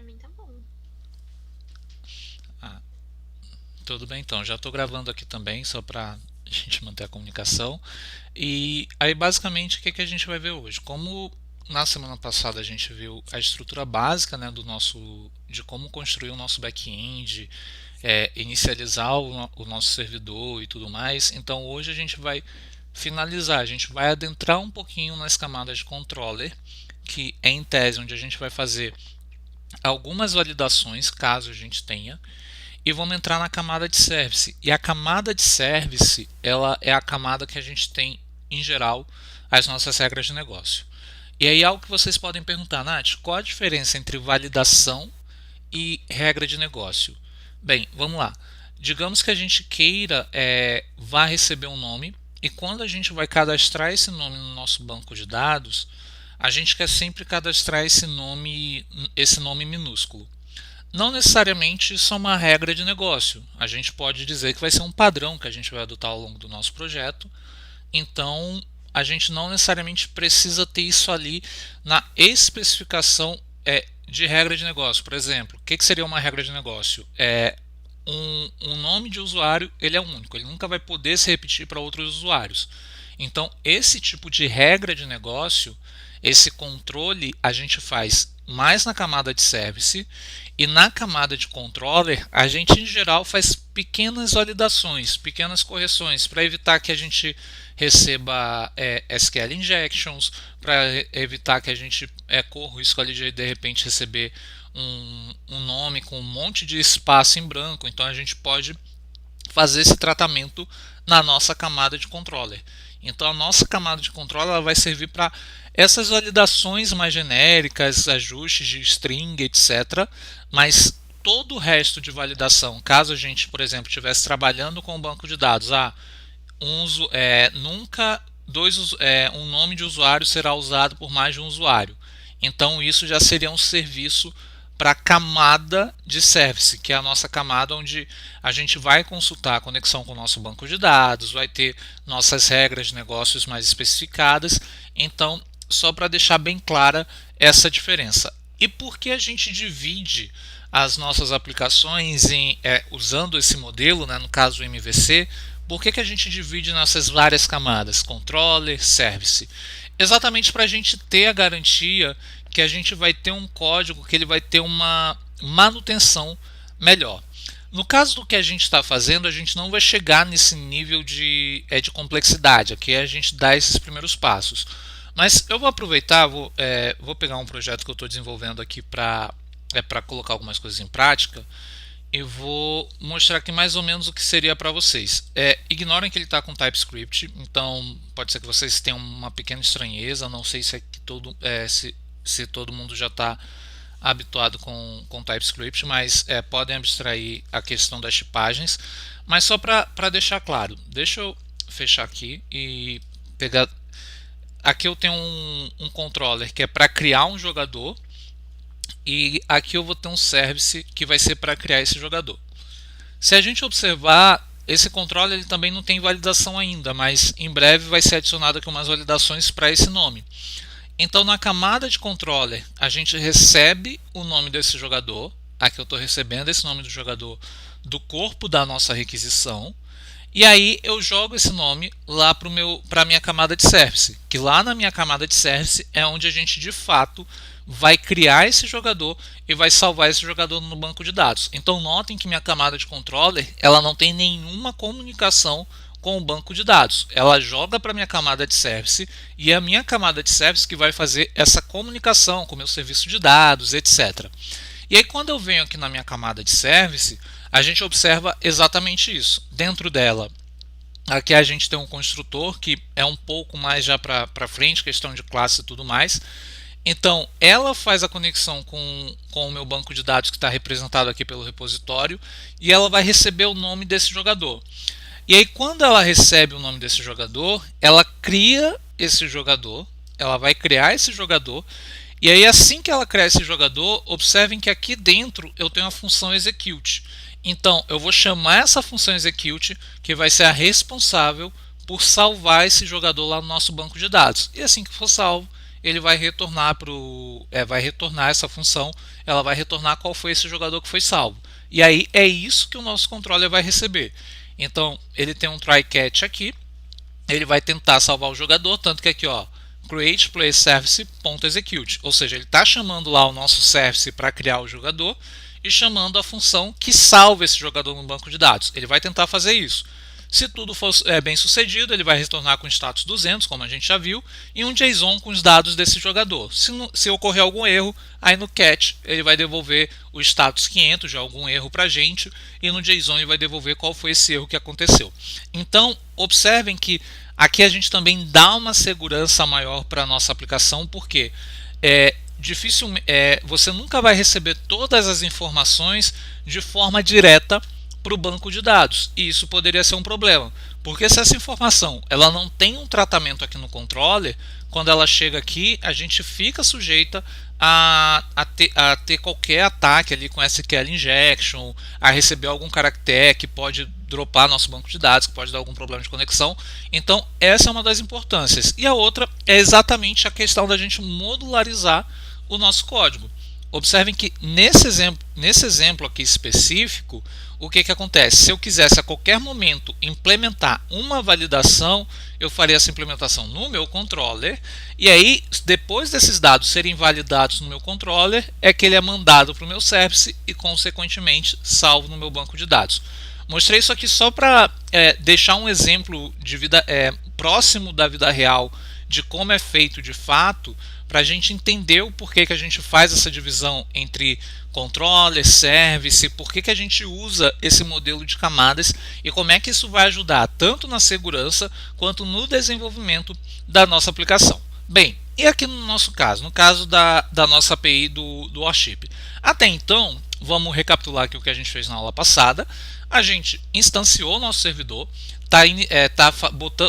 mim tá bom. Ah, tudo bem então. Já estou gravando aqui também, só para a gente manter a comunicação. E aí, basicamente, o que a gente vai ver hoje? Como na semana passada a gente viu a estrutura básica, né, de como construir o nosso back-end, inicializar o nosso servidor e tudo mais. Então, hoje a gente vai finalizar, a gente vai adentrar um pouquinho nas camadas de controller, que é em tese onde a gente vai fazer algumas validações, caso a gente tenha, e vamos entrar na camada de service. E a camada de service, ela é a camada que a gente tem, em geral, as nossas regras de negócio. E aí algo que vocês podem perguntar, Nath, qual a diferença entre validação e regra de negócio? Bem, vamos lá. Digamos que a gente queira, vá receber um nome, e quando a gente vai cadastrar esse nome no nosso banco de dados, a gente quer sempre cadastrar esse nome minúsculo. Não necessariamente isso é uma regra de negócio. A gente pode dizer que vai ser um padrão que a gente vai adotar ao longo do nosso projeto. Então, a gente não necessariamente precisa ter isso ali na especificação de regra de negócio. Por exemplo, o que seria uma regra de negócio? Um nome de usuário, ele é único, ele nunca vai poder se repetir para outros usuários. Então, esse tipo de regra de negócio, esse controle, a gente faz mais na camada de service, e na camada de controller, a gente em geral faz pequenas validações, pequenas correções, para evitar que a gente receba SQL injections, para evitar que a gente corra o risco ali de repente receber um nome com um monte de espaço em branco. Então a gente pode fazer esse tratamento na nossa camada de controller. Então a nossa camada de controller ela vai servir para essas validações mais genéricas, ajustes de string, etc. Mas todo o resto de validação, caso a gente, por exemplo, estivesse trabalhando com um banco de dados, nunca um nome de usuário será usado por mais de um usuário. Então isso já seria um serviço para a camada de service, que é a nossa camada onde a gente vai consultar a conexão com o nosso banco de dados, vai ter nossas regras de negócios mais especificadas. Então, só para deixar bem clara essa diferença. E por que a gente divide as nossas aplicações usando esse modelo, né, no caso o MVC? Por que a gente divide nessas várias camadas, controller, service? Exatamente para a gente ter a garantia que a gente vai ter um código que ele vai ter uma manutenção melhor. No caso do que a gente está fazendo, a gente não vai chegar nesse nível de complexidade. Aqui a gente dá esses primeiros passos. Mas eu vou aproveitar, vou pegar um projeto que eu estou desenvolvendo aqui para colocar algumas coisas em prática e vou mostrar aqui mais ou menos o que seria para vocês. Ignorem que ele está com TypeScript, então pode ser que vocês tenham uma pequena estranheza, não sei se, se todo mundo já está habituado com TypeScript, mas podem abstrair a questão das tipagens. Mas só para deixar claro, deixa eu fechar aqui e pegar. Aqui eu tenho um controller que é para criar um jogador, e aqui eu vou ter um service que vai ser para criar esse jogador. Se a gente observar, esse controller ele também não tem validação ainda, mas em breve vai ser adicionado aqui umas validações para esse nome. Então na camada de controller a gente recebe o nome desse jogador. Aqui eu estou recebendo esse nome do jogador do corpo da nossa requisição. E aí eu jogo esse nome lá para a minha camada de service, que lá na minha camada de service é onde a gente de fato vai criar esse jogador e vai salvar esse jogador no banco de dados. Então notem que minha camada de controller ela não tem nenhuma comunicação com o banco de dados. Ela joga para a minha camada de service e é a minha camada de service que vai fazer essa comunicação com o meu serviço de dados, etc. E aí quando eu venho aqui na minha camada de service, a gente observa exatamente isso. Dentro dela, aqui a gente tem um construtor que é um pouco mais já para frente, questão de classe e tudo mais. Então, ela faz a conexão com o meu banco de dados que está representado aqui pelo repositório e ela vai receber o nome desse jogador. E aí, quando ela recebe o nome desse jogador, ela cria esse jogador, ela vai criar esse jogador. E aí, assim que ela criar esse jogador, observem que aqui dentro eu tenho a função execute. Então, eu vou chamar essa função execute, que vai ser a responsável por salvar esse jogador lá no nosso banco de dados. E assim que for salvo, ele vai retornar vai retornar essa função, ela vai retornar qual foi esse jogador que foi salvo. E aí é isso que o nosso controller vai receber. Então ele tem um try catch aqui, ele vai tentar salvar o jogador, tanto que aqui ó, create play service.execute, ou seja, ele está chamando lá o nosso service para criar o jogador e chamando a função que salva esse jogador no banco de dados. Ele vai tentar fazer isso. Se tudo for bem sucedido, ele vai retornar com status 200, como a gente já viu, e um JSON com os dados desse jogador. Se ocorrer algum erro, aí no catch ele vai devolver o status 500 de algum erro para a gente, e no JSON ele vai devolver qual foi esse erro que aconteceu. Então, observem que aqui a gente também dá uma segurança maior para a nossa aplicação, porque você nunca vai receber todas as informações de forma direta para o banco de dados, e isso poderia ser um problema, porque se essa informação ela não tem um tratamento aqui no controller, quando ela chega aqui a gente fica sujeita a ter qualquer ataque ali com SQL injection, a receber algum caractere que pode dropar nosso banco de dados, que pode dar algum problema de conexão. Então essa é uma das importâncias, e a outra é exatamente a questão da gente modularizar o nosso código. Observem que nesse exemplo aqui específico, o que acontece? Se eu quisesse a qualquer momento implementar uma validação, eu faria essa implementação no meu controller, e aí depois desses dados serem validados no meu controller, é que ele é mandado para o meu service e consequentemente salvo no meu banco de dados. Mostrei isso aqui só para deixar um exemplo de próximo da vida real de como é feito de fato, para a gente entender o porquê que a gente faz essa divisão entre controller, service, por que a gente usa esse modelo de camadas e como é que isso vai ajudar tanto na segurança quanto no desenvolvimento da nossa aplicação. Bem, e aqui no nosso caso, no caso da nossa API do Worship. Até então, vamos recapitular aqui o que a gente fez na aula passada. A gente instanciou o nosso servidor,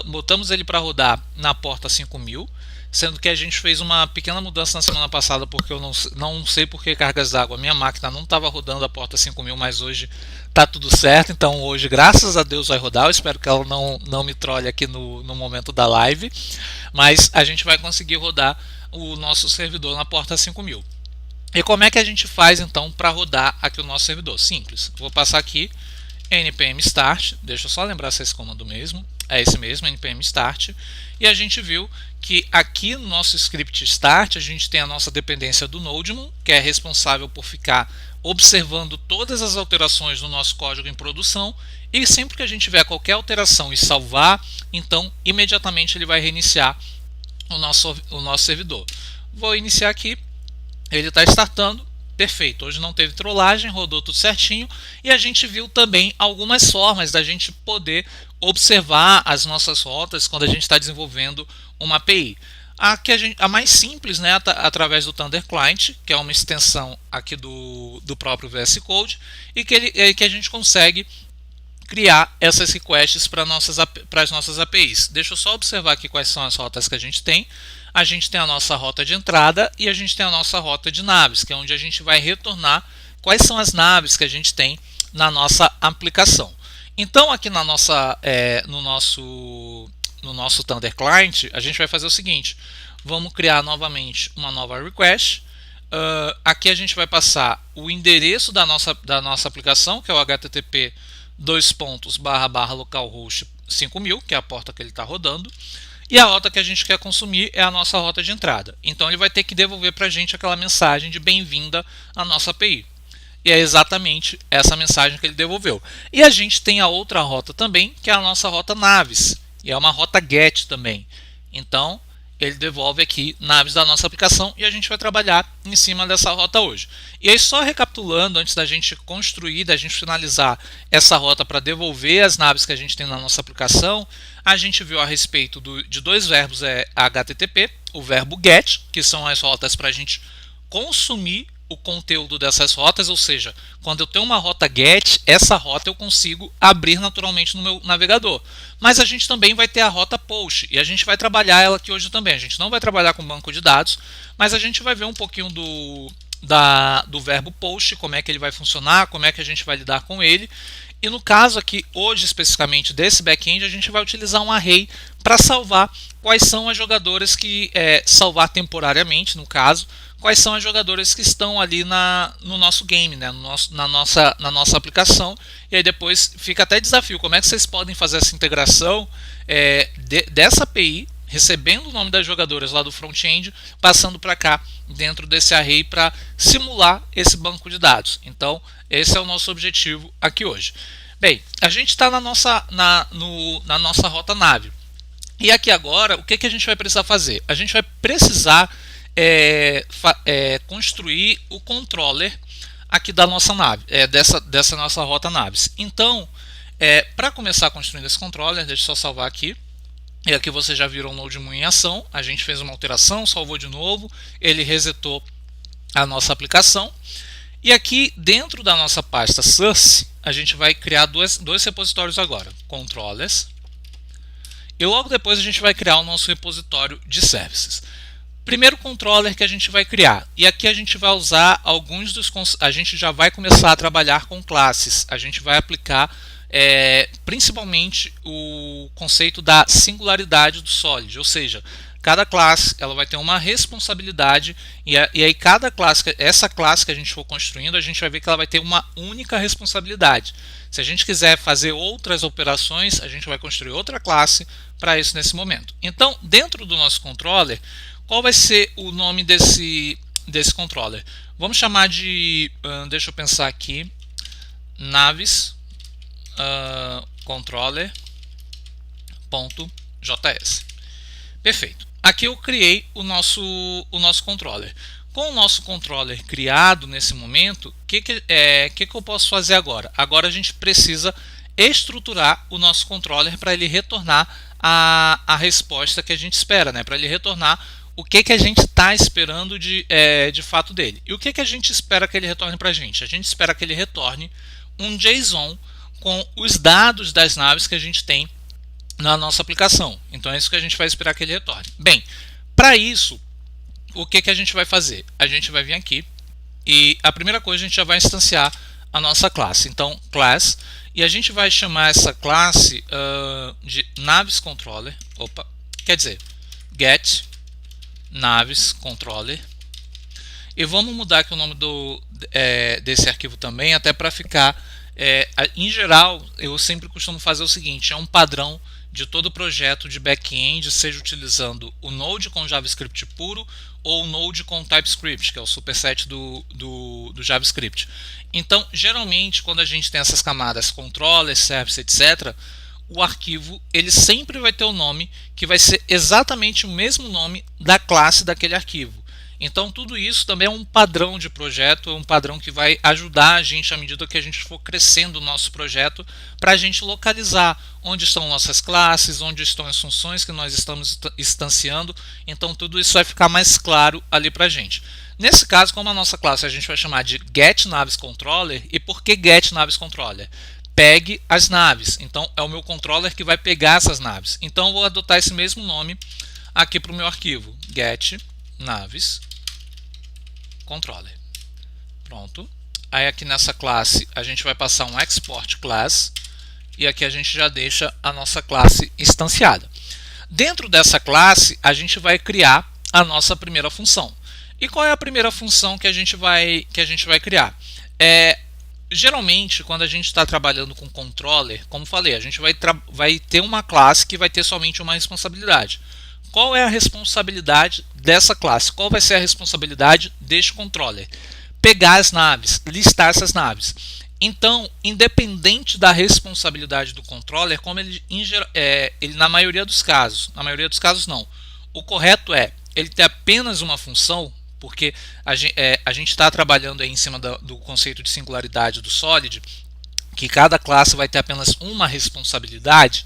botamos ele para rodar na porta 5000, sendo que a gente fez uma pequena mudança na semana passada, porque eu não sei por que cargas d'água, minha máquina não estava rodando a porta 5000, mas hoje está tudo certo, então hoje graças a Deus vai rodar. Eu espero que ela não me trolhe aqui no momento da live, mas a gente vai conseguir rodar o nosso servidor na porta 5000. E como é que a gente faz então para rodar aqui o nosso servidor? Simples, vou passar aqui npm start, deixa eu só lembrar se é esse comando mesmo, é esse mesmo, npm start, e a gente viu que aqui no nosso script start a gente tem a nossa dependência do Nodemon, que é responsável por ficar observando todas as alterações do nosso código em produção, e sempre que a gente tiver qualquer alteração e salvar, então imediatamente ele vai reiniciar o nosso servidor. Vou iniciar aqui, ele está startando. Perfeito, hoje não teve trollagem, rodou tudo certinho, e a gente viu também algumas formas da gente poder observar as nossas rotas quando a gente está desenvolvendo uma API. A mais simples, né, através do Thunder Client, que é uma extensão aqui do próprio VS Code, e que a gente consegue criar essas requests para as nossas APIs. Deixa eu só observar aqui quais são as rotas que a gente tem. A gente tem a nossa rota de entrada e a gente tem a nossa rota de naves, que é onde a gente vai retornar quais são as naves que a gente tem na nossa aplicação. Então aqui no nosso Thunder Client, a gente vai fazer o seguinte: vamos criar novamente uma nova request. Aqui a gente vai passar o endereço da nossa aplicação, que é o http://localhost 5000, que é a porta que ele está rodando. E a rota que a gente quer consumir é a nossa rota de entrada. Então ele vai ter que devolver para a gente aquela mensagem de bem-vinda à nossa API. E é exatamente essa mensagem que ele devolveu. E a gente tem a outra rota também, que é a nossa rota naves. E é uma rota GET também. Então ele devolve aqui naves da nossa aplicação e a gente vai trabalhar em cima dessa rota hoje. E aí, só recapitulando, antes da gente construir, da gente finalizar essa rota para devolver as naves que a gente tem na nossa aplicação, a gente viu a respeito de dois verbos HTTP, o verbo GET, que são as rotas para a gente consumir o conteúdo dessas rotas, ou seja, quando eu tenho uma rota GET, essa rota eu consigo abrir naturalmente no meu navegador. Mas a gente também vai ter a rota POST, e a gente vai trabalhar ela aqui hoje também. A gente não vai trabalhar com banco de dados, mas a gente vai ver um pouquinho do verbo post, como é que ele vai funcionar, como é que a gente vai lidar com ele. E no caso aqui, hoje especificamente desse back-end, a gente vai utilizar um array para salvar quais são as jogadoras que, salvar temporariamente, no caso, quais são as jogadoras que estão ali no nosso game, né, na nossa aplicação. E aí depois fica até desafio, como é que vocês podem fazer essa integração dessa API, recebendo o nome das jogadoras lá do front-end, passando para cá dentro desse array para simular esse banco de dados. Então, esse é o nosso objetivo aqui hoje. Bem, a gente está na nossa rota nave. E aqui agora, o que a gente vai precisar fazer? A gente vai precisar construir o controller aqui da nossa nave, dessa nossa rota naves. Então, para começar construindo esse controller, deixa eu só salvar aqui. E aqui vocês já viram o Node.mu em ação. A gente fez uma alteração, salvou de novo, ele resetou a nossa aplicação. E aqui dentro da nossa pasta source, a gente vai criar dois repositórios agora, controllers. E logo depois a gente vai criar o nosso repositório de services. Primeiro controller que a gente vai criar. E aqui a gente vai usar alguns dos... A gente já vai começar a trabalhar com classes. A gente vai aplicar principalmente o conceito da singularidade do Solid, ou seja, cada classe ela vai ter uma responsabilidade e aí cada classe, essa classe que a gente for construindo, a gente vai ver que ela vai ter uma única responsabilidade. Se a gente quiser fazer outras operações, a gente vai construir outra classe para isso nesse momento. Então, dentro do nosso controller, qual vai ser o nome desse controller? Vamos chamar de, deixa eu pensar aqui, naves controller.js. Perfeito. Aqui eu criei o nosso controller. Com o nosso controller criado nesse momento, o que eu posso fazer agora? Agora a gente precisa estruturar o nosso controller para ele retornar a resposta que a gente espera, né? Para ele retornar o que a gente está esperando de fato dele. E o que a gente espera que ele retorne para a gente? A gente espera que ele retorne um JSON com os dados das naves que a gente tem na nossa aplicação. Então é isso que a gente vai esperar que ele retorne. Bem, para isso, o que a gente vai fazer? A gente vai vir aqui e a primeira coisa a gente já vai instanciar a nossa classe. Então, class, e a gente vai chamar essa classe de naves controller. Quer dizer, get naves controller. E vamos mudar aqui o nome desse arquivo também, até para ficar... em geral, eu sempre costumo fazer o seguinte, é um padrão de todo projeto de back-end, seja utilizando o Node com JavaScript puro ou o Node com TypeScript, que é o superset do JavaScript. Então, geralmente, quando a gente tem essas camadas controller, service, etc., o arquivo ele sempre vai ter o nome que vai ser exatamente o mesmo nome da classe daquele arquivo. Então tudo isso também é um padrão de projeto, é um padrão que vai ajudar a gente à medida que a gente for crescendo o nosso projeto, para a gente localizar onde estão nossas classes, onde estão as funções que nós estamos instanciando. Então tudo isso vai ficar mais claro ali para a gente. Nesse caso, como a nossa classe a gente vai chamar de getNavesController, e por que getNavesController? Pegue as naves, então é o meu controller que vai pegar essas naves. Então eu vou adotar esse mesmo nome aqui para o meu arquivo, getNavesController. Pronto. Aí aqui nessa classe a gente vai passar um export class e aqui a gente já deixa a nossa classe instanciada. Dentro dessa classe a gente vai criar a nossa primeira função. E qual é a primeira função que a gente vai criar? Geralmente, quando a gente está trabalhando com controller, como falei, a gente vai ter uma classe que vai ter somente uma responsabilidade. Qual é a responsabilidade dessa classe? Qual vai ser a responsabilidade deste controller? Pegar as naves, listar essas naves. Então, independente da responsabilidade do controller, como ele na maioria dos casos não, o correto é ele ter apenas uma função, porque a gente está trabalhando aí em cima do conceito de singularidade do Solid, que cada classe vai ter apenas uma responsabilidade.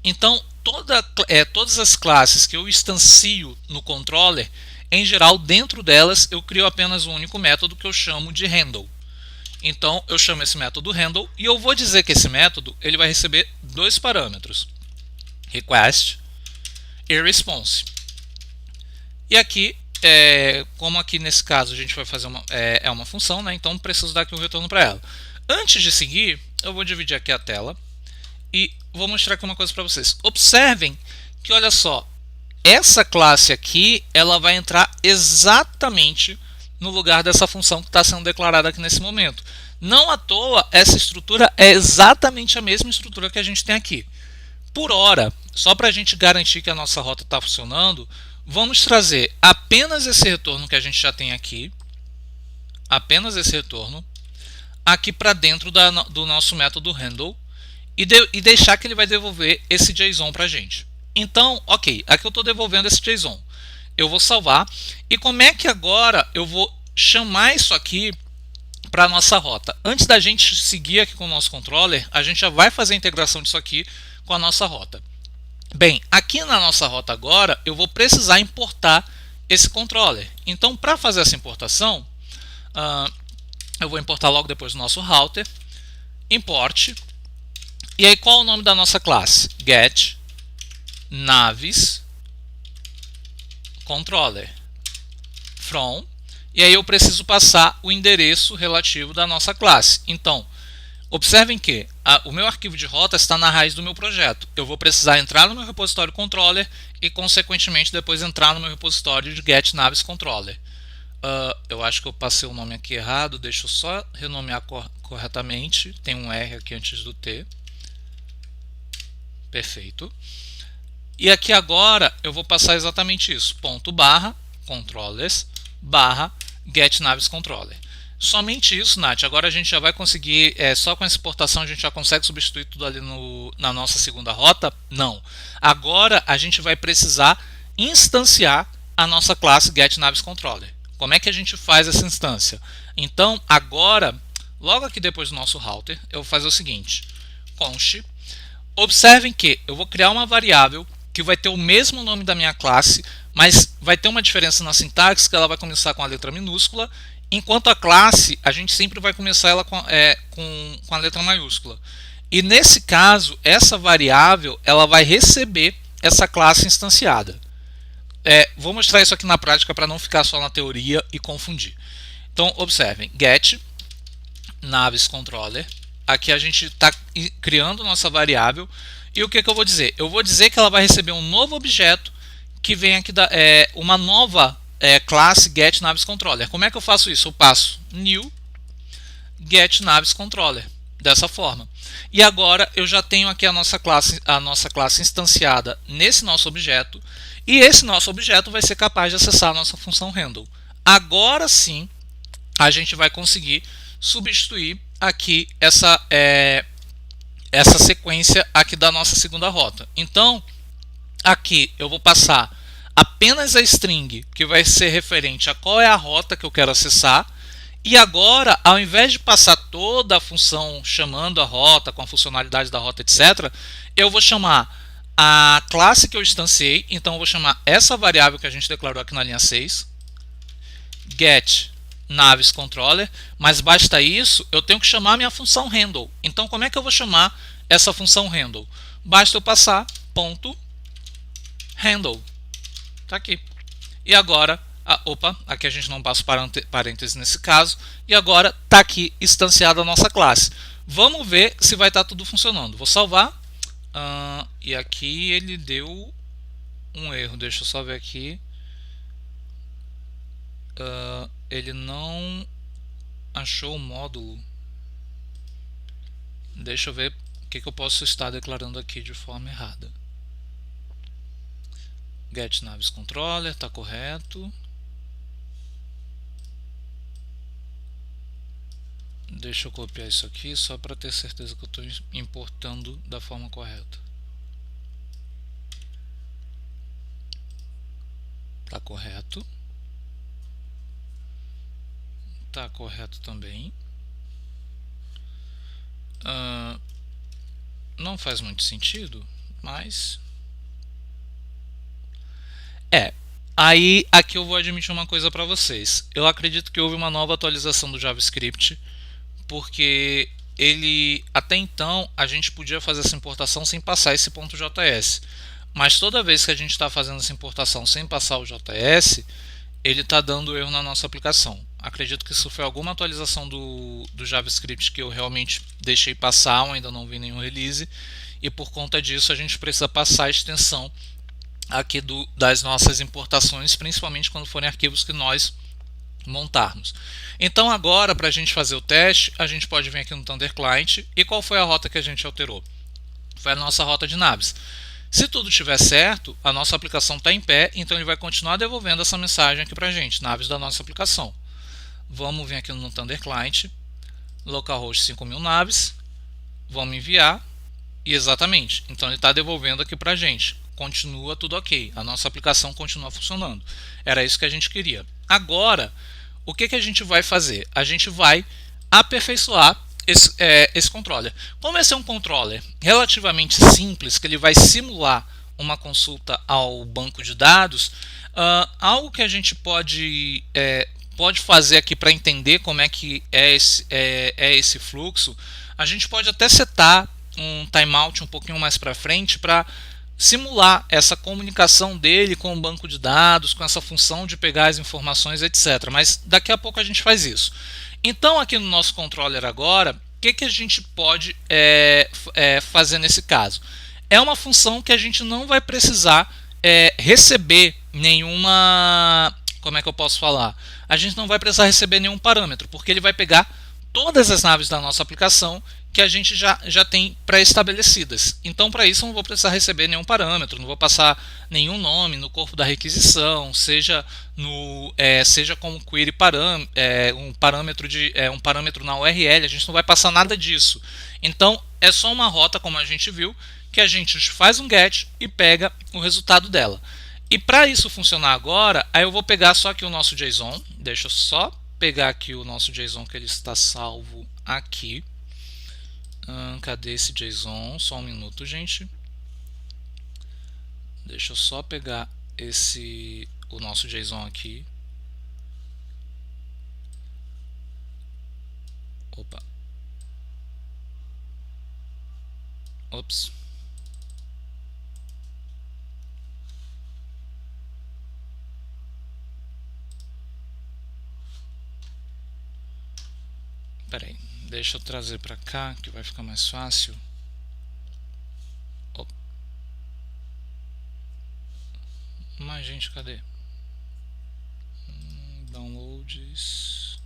Então, todas as classes que eu instancio no controller, em geral, dentro delas, eu crio apenas um único método que eu chamo de handle. Então, eu chamo esse método handle e eu vou dizer que esse método ele vai receber dois parâmetros, request e response. E aqui como aqui nesse caso a gente vai fazer uma função, né? Então preciso dar aqui um retorno para ela. Antes de seguir, eu vou dividir aqui a tela e vou mostrar aqui uma coisa para vocês. Observem que, olha só, essa classe aqui, ela vai entrar exatamente no lugar dessa função que está sendo declarada aqui nesse momento. Não à toa, essa estrutura é exatamente a mesma estrutura que a gente tem aqui. Por hora, só para a gente garantir que a nossa rota está funcionando, vamos trazer apenas esse retorno que a gente já tem aqui, apenas esse retorno, aqui para dentro do nosso método handle e deixar que ele vai devolver esse JSON para a gente. Então, ok, aqui eu estou devolvendo esse JSON. Eu vou salvar. E como é que agora eu vou chamar isso aqui para a nossa rota? Antes da gente seguir aqui com o nosso controller, a gente já vai fazer a integração disso aqui com a nossa rota. Bem, aqui na nossa rota agora, eu vou precisar importar esse controller. Então, para fazer essa importação, eu vou importar logo depois do nosso router, import, e aí qual é o nome da nossa classe? Get naves controller from, e aí eu preciso passar o endereço relativo da nossa classe. Então, observem que o meu arquivo de rota está na raiz do meu projeto. Eu vou precisar entrar no meu repositório controller e, consequentemente, depois entrar no meu repositório de get naves controller. Eu acho que eu passei o nome aqui errado, deixa eu só renomear corretamente. Tem um R aqui antes do T. Perfeito. E aqui agora eu vou passar exatamente isso, controllers get naves controller. Somente isso, Nath. Agora a gente já vai conseguir, só com essa exportação a gente já consegue substituir tudo ali na nossa segunda rota? Não. Agora a gente vai precisar instanciar a nossa classe get naves controller. Como é que a gente faz essa instância? Então agora, logo aqui depois do nosso router, eu vou fazer o seguinte, const. Observem que eu vou criar uma variável que vai ter o mesmo nome da minha classe, mas vai ter uma diferença na sintaxe, que ela vai começar com a letra minúscula, enquanto a classe, a gente sempre vai começar ela com a letra maiúscula. E nesse caso, essa variável ela vai receber essa classe instanciada. Vou mostrar isso aqui na prática para não ficar só na teoria e confundir. Então, observem, get naves controller. Aqui a gente está criando nossa variável. E o que eu vou dizer? Eu vou dizer que ela vai receber um novo objeto que vem aqui uma nova classe get naves controller. Como é que eu faço isso? Eu passo new get naves controller dessa forma. E agora eu já tenho aqui a nossa classe instanciada nesse nosso objeto. E esse nosso objeto vai ser capaz de acessar a nossa função handle. Agora sim a gente vai conseguir substituir aqui essa sequência aqui da nossa segunda rota. Então, aqui eu vou passar apenas a string que vai ser referente a qual é a rota que eu quero acessar. E agora, ao invés de passar toda a função chamando a rota, com a funcionalidade da rota, etc., eu vou chamar a classe que eu instanciei. Então, eu vou chamar essa variável que a gente declarou aqui na linha 6, get naves controller, mas basta isso, eu tenho que chamar a minha função handle. Então, como é que eu vou chamar essa função handle? Basta eu passar ponto handle. Tá aqui. E agora, aqui a gente não passa parênteses nesse caso, e agora está aqui instanciada a nossa classe. Vamos ver se vai estar tudo funcionando. Vou salvar. E aqui ele deu um erro. Deixa eu só ver aqui. Ele não achou o módulo. Deixa eu ver o que eu posso estar declarando aqui de forma errada. Get naves controller, está correto. Deixa eu copiar isso aqui só para ter certeza que eu estou importando da forma correta. Está correto. Está correto também. Não faz muito sentido, mas... Aí aqui eu vou admitir uma coisa para vocês. Eu acredito que houve uma nova atualização do JavaScript, porque até então a gente podia fazer essa importação sem passar esse .js. Mas toda vez que a gente está fazendo essa importação sem passar o JS, ele está dando erro na nossa aplicação. Acredito que isso foi alguma atualização do JavaScript que eu realmente deixei passar, ou ainda não vi nenhum release, e por conta disso a gente precisa passar a extensão aqui das nossas importações, principalmente quando forem arquivos que nós montarmos. Então agora, para a gente fazer o teste, a gente pode vir aqui no Thunder Client. E qual foi a rota que a gente alterou? Foi a nossa rota de naves. Se tudo estiver certo, a nossa aplicação está em pé, então ele vai continuar devolvendo essa mensagem aqui para a gente, naves da nossa aplicação. Vamos vir aqui no Thunder Client, localhost 5000 naves, vamos enviar, e exatamente, então ele está devolvendo aqui para a gente. Continua tudo ok, a nossa aplicação continua funcionando. Era isso que a gente queria. Agora, o que a gente vai fazer? A gente vai aperfeiçoar esse controller. Como esse é um controller relativamente simples, que ele vai simular uma consulta ao banco de dados, algo que a gente pode fazer aqui para entender como é que é esse fluxo, a gente pode até setar um timeout um pouquinho mais para frente para simular essa comunicação dele com o banco de dados, com essa função de pegar as informações, etc. Mas daqui a pouco a gente faz isso. Então aqui no nosso controller agora, o que a gente pode fazer nesse caso? É uma função que a gente não vai precisar receber nenhuma... Como é que eu posso falar? A gente não vai precisar receber nenhum parâmetro, porque ele vai pegar todas as naves da nossa aplicação que a gente já tem pré-estabelecidas. Então, para isso, eu não vou precisar receber nenhum parâmetro, não vou passar nenhum nome no corpo da requisição, seja como query um parâmetro na URL, a gente não vai passar nada disso. Então, é só uma rota, como a gente viu, que a gente faz um get e pega o resultado dela. E para isso funcionar agora, aí eu vou pegar só aqui o nosso JSON, deixa eu só pegar aqui o nosso JSON que ele está salvo aqui. Cadê esse JSON? Só um minuto, gente. Deixa eu só pegar o nosso JSON aqui. Opa. Ops. Pera aí. Deixa eu trazer para cá, que vai ficar mais fácil. Opa. Mas, gente, cadê? Downloads.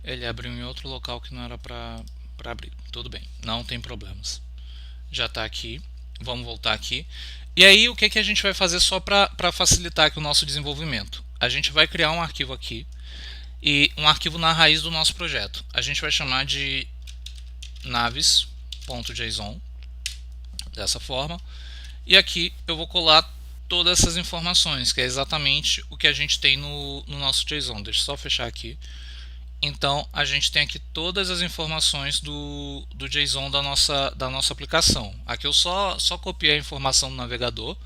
Ele abriu em outro local que não era para abrir. Tudo bem, não tem problemas. Já está aqui. Vamos voltar aqui. E aí, o que a gente vai fazer só para facilitar aqui o nosso desenvolvimento? A gente vai criar um arquivo aqui, e um arquivo na raiz do nosso projeto. A gente vai chamar de naves.json, dessa forma. E aqui eu vou colar todas essas informações, que é exatamente o que a gente tem no nosso JSON. Deixa eu só fechar aqui. Então, a gente tem aqui todas as informações do JSON da nossa aplicação. Aqui eu só copiei a informação do navegador.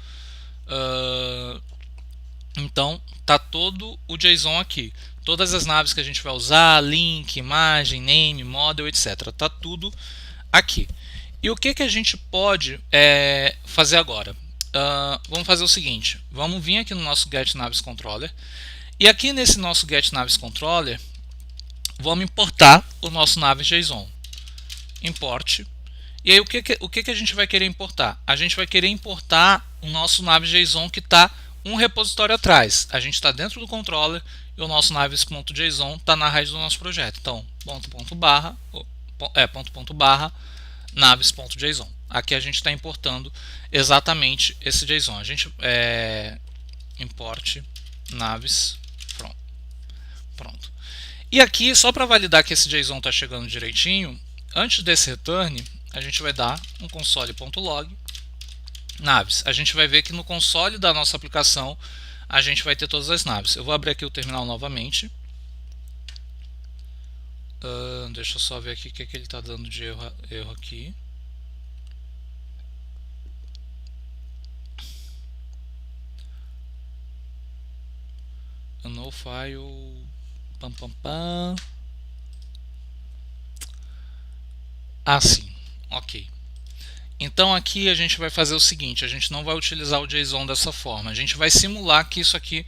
Então, tá todo o JSON aqui. Todas as naves que a gente vai usar, link, imagem, name, model, etc. Tá tudo aqui. E o que a gente pode fazer agora? Vamos fazer o seguinte. Vamos vir aqui no nosso getNavesController. E aqui nesse nosso getNavesController, vamos importar o nosso naves.json. Import. E aí o que a gente vai querer importar? A gente vai querer importar o nosso naves.json que está um repositório atrás. A gente está dentro do controller e o nosso naves.json está na raiz do nosso projeto. Então, ponto barra naves.json. Aqui a gente está importando exatamente esse JSON. A gente import naves. Pronto. E aqui, só para validar que esse JSON está chegando direitinho, antes desse return, a gente vai dar um console.log naves. A gente vai ver que no console da nossa aplicação a gente vai ter todas as naves. Eu vou abrir aqui o terminal novamente. Deixa eu só ver aqui o que ele está dando de erro aqui. No file. Ah, sim. Ok. Então aqui a gente vai fazer o seguinte, a gente não vai utilizar o JSON dessa forma, a gente vai simular que isso aqui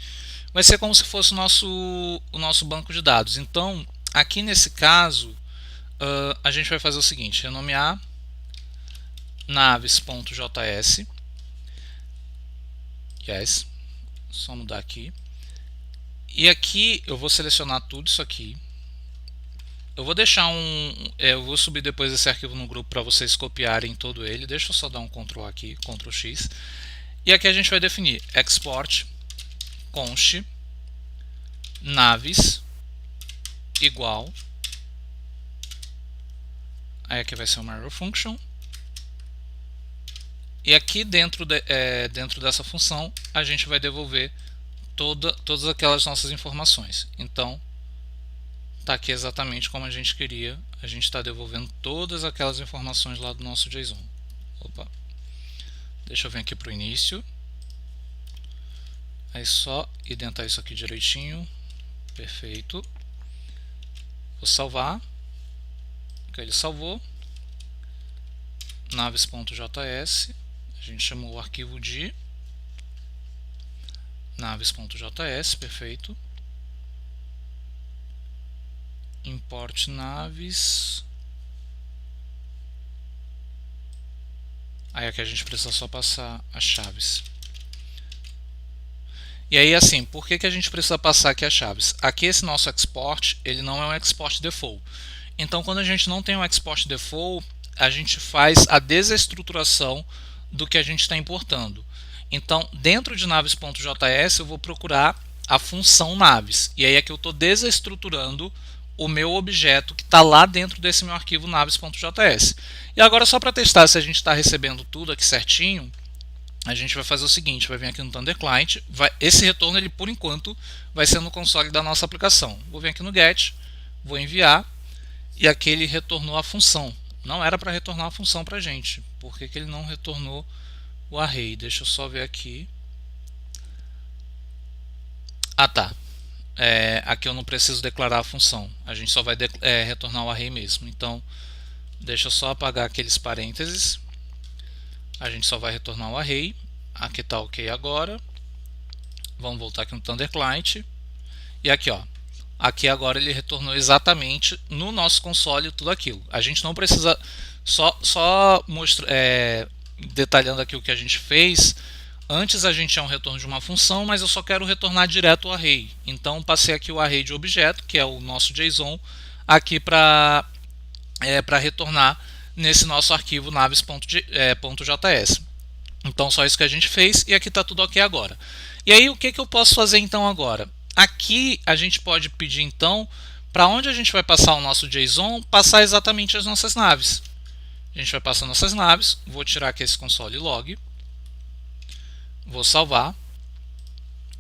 vai ser como se fosse o nosso banco de dados. Então aqui nesse caso a gente vai fazer o seguinte, renomear naves.js, yes, só mudar aqui, e aqui eu vou selecionar tudo isso aqui. Eu vou deixar eu vou subir depois esse arquivo no grupo para vocês copiarem todo ele. Deixa eu só dar um Ctrl aqui, Ctrl X. E aqui a gente vai definir export const naves igual. Aí aqui vai ser uma arrow function. E aqui dentro dessa função a gente vai devolver todas aquelas nossas informações. Então está aqui exatamente como a gente queria. A gente está devolvendo todas aquelas informações lá do nosso JSON. Opa. Deixa eu vir aqui para o início. Aí só identar isso aqui direitinho. Perfeito. Vou salvar. Que ele salvou. Naves.js. A gente chamou o arquivo de naves.js. Perfeito. Import naves. Aí aqui a gente precisa só passar as chaves. E aí assim, por que a gente precisa passar aqui as chaves? Aqui esse nosso export, ele não é um export default. Então quando a gente não tem um export default, a gente faz a desestruturação do que a gente está importando. Então dentro de naves.js eu vou procurar a função naves. E aí aqui eu estou desestruturando o meu objeto que está lá dentro desse meu arquivo naves.js. E agora só para testar se a gente está recebendo tudo aqui certinho, a gente vai fazer o seguinte, vai vir aqui no Thunder Client, esse retorno ele por enquanto vai ser no console da nossa aplicação. Vou vir aqui no get, vou enviar e aqui ele retornou a função. Não era para retornar a função para a gente. Por que ele não retornou o array? Deixa eu só ver aqui. Ah tá. Aqui eu não preciso declarar a função, a gente só vai retornar o array mesmo. Então deixa eu só apagar aqueles parênteses, a gente só vai retornar o array. Aqui está ok agora. Vamos voltar aqui no Thunder Client e aqui ó, aqui agora ele retornou exatamente no nosso console tudo aquilo. A gente não precisa, só detalhando aqui o que a gente fez. Antes a gente tinha um retorno de uma função, mas eu só quero retornar direto o array. Então passei aqui o array de objeto, que é o nosso JSON, aqui para retornar nesse nosso arquivo naves.js. Então só isso que a gente fez e aqui está tudo ok agora. E aí o que eu posso fazer então agora? Aqui a gente pode pedir então para onde a gente vai passar o nosso JSON, passar exatamente as nossas naves. A gente vai passar nossas naves, vou tirar aqui esse console log. Vou salvar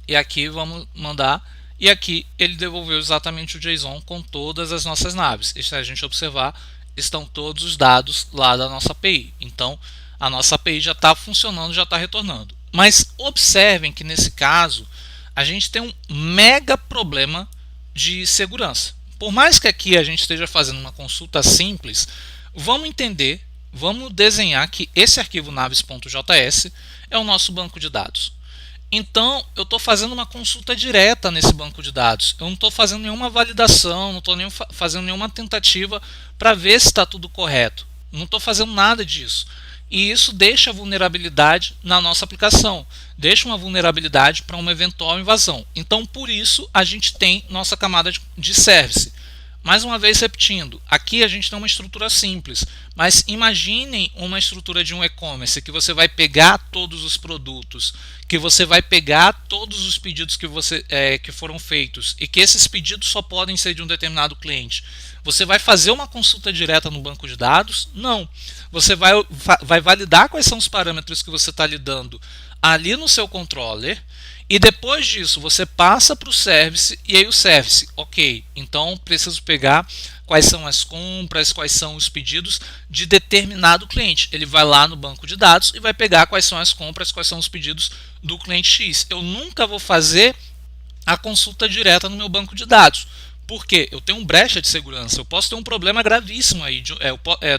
e aqui vamos mandar, e aqui ele devolveu exatamente o JSON com todas as nossas naves. E se a gente observar, estão todos os dados lá da nossa API. Então a nossa API já está funcionando, já está retornando. Mas observem que nesse caso a gente tem um mega problema de segurança. Por mais que aqui a gente esteja fazendo uma consulta simples, vamos entender, vamos desenhar que esse arquivo naves.js é o nosso banco de dados. Então eu estou fazendo uma consulta direta nesse banco de dados. Eu não estou fazendo nenhuma validação, não estou fazendo nenhuma tentativa para ver se está tudo correto. Não estou fazendo nada disso. E isso deixa vulnerabilidade na nossa aplicação. Deixa uma vulnerabilidade para uma eventual invasão. Então por isso a gente tem nossa camada de service. Mais uma vez repetindo, aqui a gente tem uma estrutura simples, mas imaginem uma estrutura de um e-commerce que você vai pegar todos os produtos, que você vai pegar todos os pedidos que foram feitos e que esses pedidos só podem ser de um determinado cliente. Você vai fazer uma consulta direta no banco de dados? Não. Você vai validar quais são os parâmetros que você está lidando ali no seu controller. E depois disso você passa para o service e aí o service, ok, então preciso pegar quais são as compras, quais são os pedidos de determinado cliente. Ele vai lá no banco de dados e vai pegar quais são as compras, quais são os pedidos do cliente X. Eu nunca vou fazer a consulta direta no meu banco de dados. Por quê? Eu tenho um brecha de segurança, eu posso ter um problema gravíssimo aí.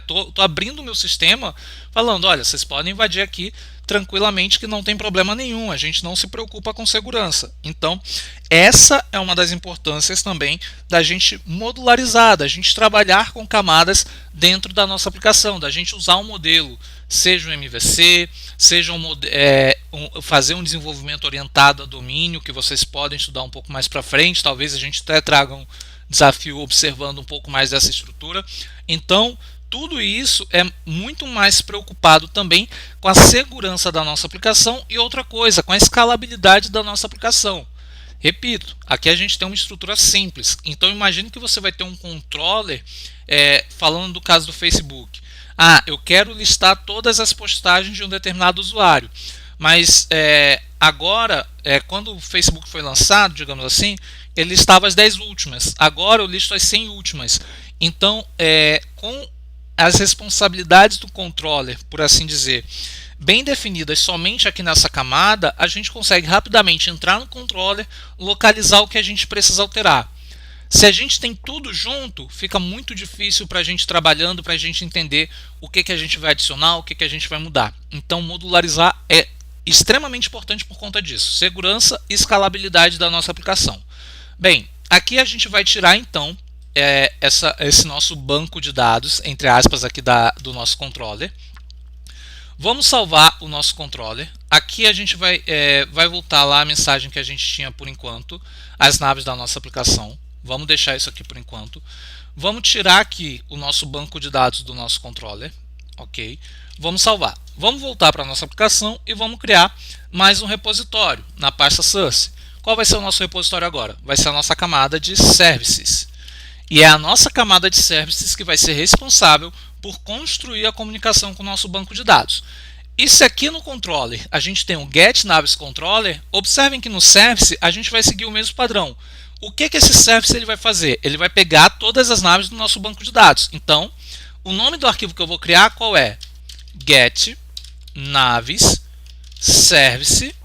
Tô abrindo o meu sistema falando, olha, vocês podem invadir aqui tranquilamente que não tem problema nenhum, a gente não se preocupa com segurança. Então, essa é uma das importâncias também da gente modularizar, da gente trabalhar com camadas dentro da nossa aplicação, da gente usar um modelo, seja um MVC, seja fazer um desenvolvimento orientado a domínio, que vocês podem estudar um pouco mais para frente, talvez a gente até traga um desafio observando um pouco mais dessa estrutura. Então, tudo isso é muito mais preocupado também com a segurança da nossa aplicação e outra coisa, com a escalabilidade da nossa aplicação. Repito, aqui a gente tem uma estrutura simples. Então imagine que você vai ter um controller, falando do caso do Facebook. Eu quero listar todas as postagens de um determinado usuário. Mas agora, quando o Facebook foi lançado, digamos assim, ele listava as 10 últimas. Agora eu listo as 100 últimas. Então, com as responsabilidades do controller, por assim dizer, bem definidas somente aqui nessa camada, a gente consegue rapidamente entrar no controller, localizar o que a gente precisa alterar. Se a gente tem tudo junto, fica muito difícil para a gente trabalhando, para a gente entender o que a gente vai adicionar, o que a gente vai mudar. Então, modularizar é extremamente importante por conta disso. Segurança e escalabilidade da nossa aplicação. Bem, aqui a gente vai tirar então esse nosso banco de dados, entre aspas, aqui do nosso controller. Vamos salvar o nosso controller. Aqui a gente vai voltar lá a mensagem que a gente tinha por enquanto, as naves da nossa aplicação. Vamos deixar isso aqui por enquanto. Vamos tirar aqui o nosso banco de dados do nosso controller. Ok. Vamos salvar. Vamos voltar para a nossa aplicação e vamos criar mais um repositório na pasta source. Qual vai ser o nosso repositório agora? Vai ser a nossa camada de services. E é a nossa camada de services que vai ser responsável por construir a comunicação com o nosso banco de dados. E se aqui no controller a gente tem um get naves controller, observem que no service a gente vai seguir o mesmo padrão. O que esse service ele vai fazer? Ele vai pegar todas as naves do nosso banco de dados. Então, o nome do arquivo que eu vou criar qual é? Get naves service.js.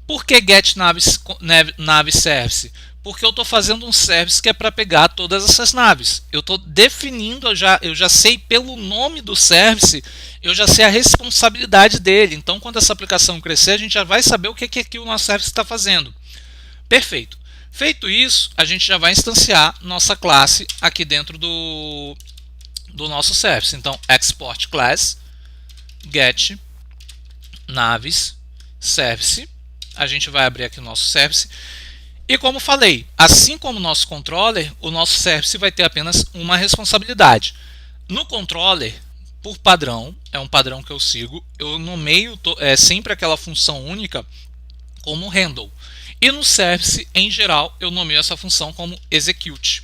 Por que get naves service? Porque eu estou fazendo um service que é para pegar todas essas naves. Eu estou definindo, eu já sei pelo nome do service, eu já sei a responsabilidade dele. Então, quando essa aplicação crescer, a gente já vai saber o que o nosso service está fazendo. Perfeito. Feito isso, a gente já vai instanciar nossa classe aqui dentro do nosso service. Então, export class get naves service. A gente vai abrir aqui o nosso service. E como falei, assim como o nosso controller, o nosso service vai ter apenas uma responsabilidade. No controller, por padrão, é um padrão que eu sigo, eu nomeio sempre aquela função única como handle. E no service, em geral, eu nomeio essa função como execute.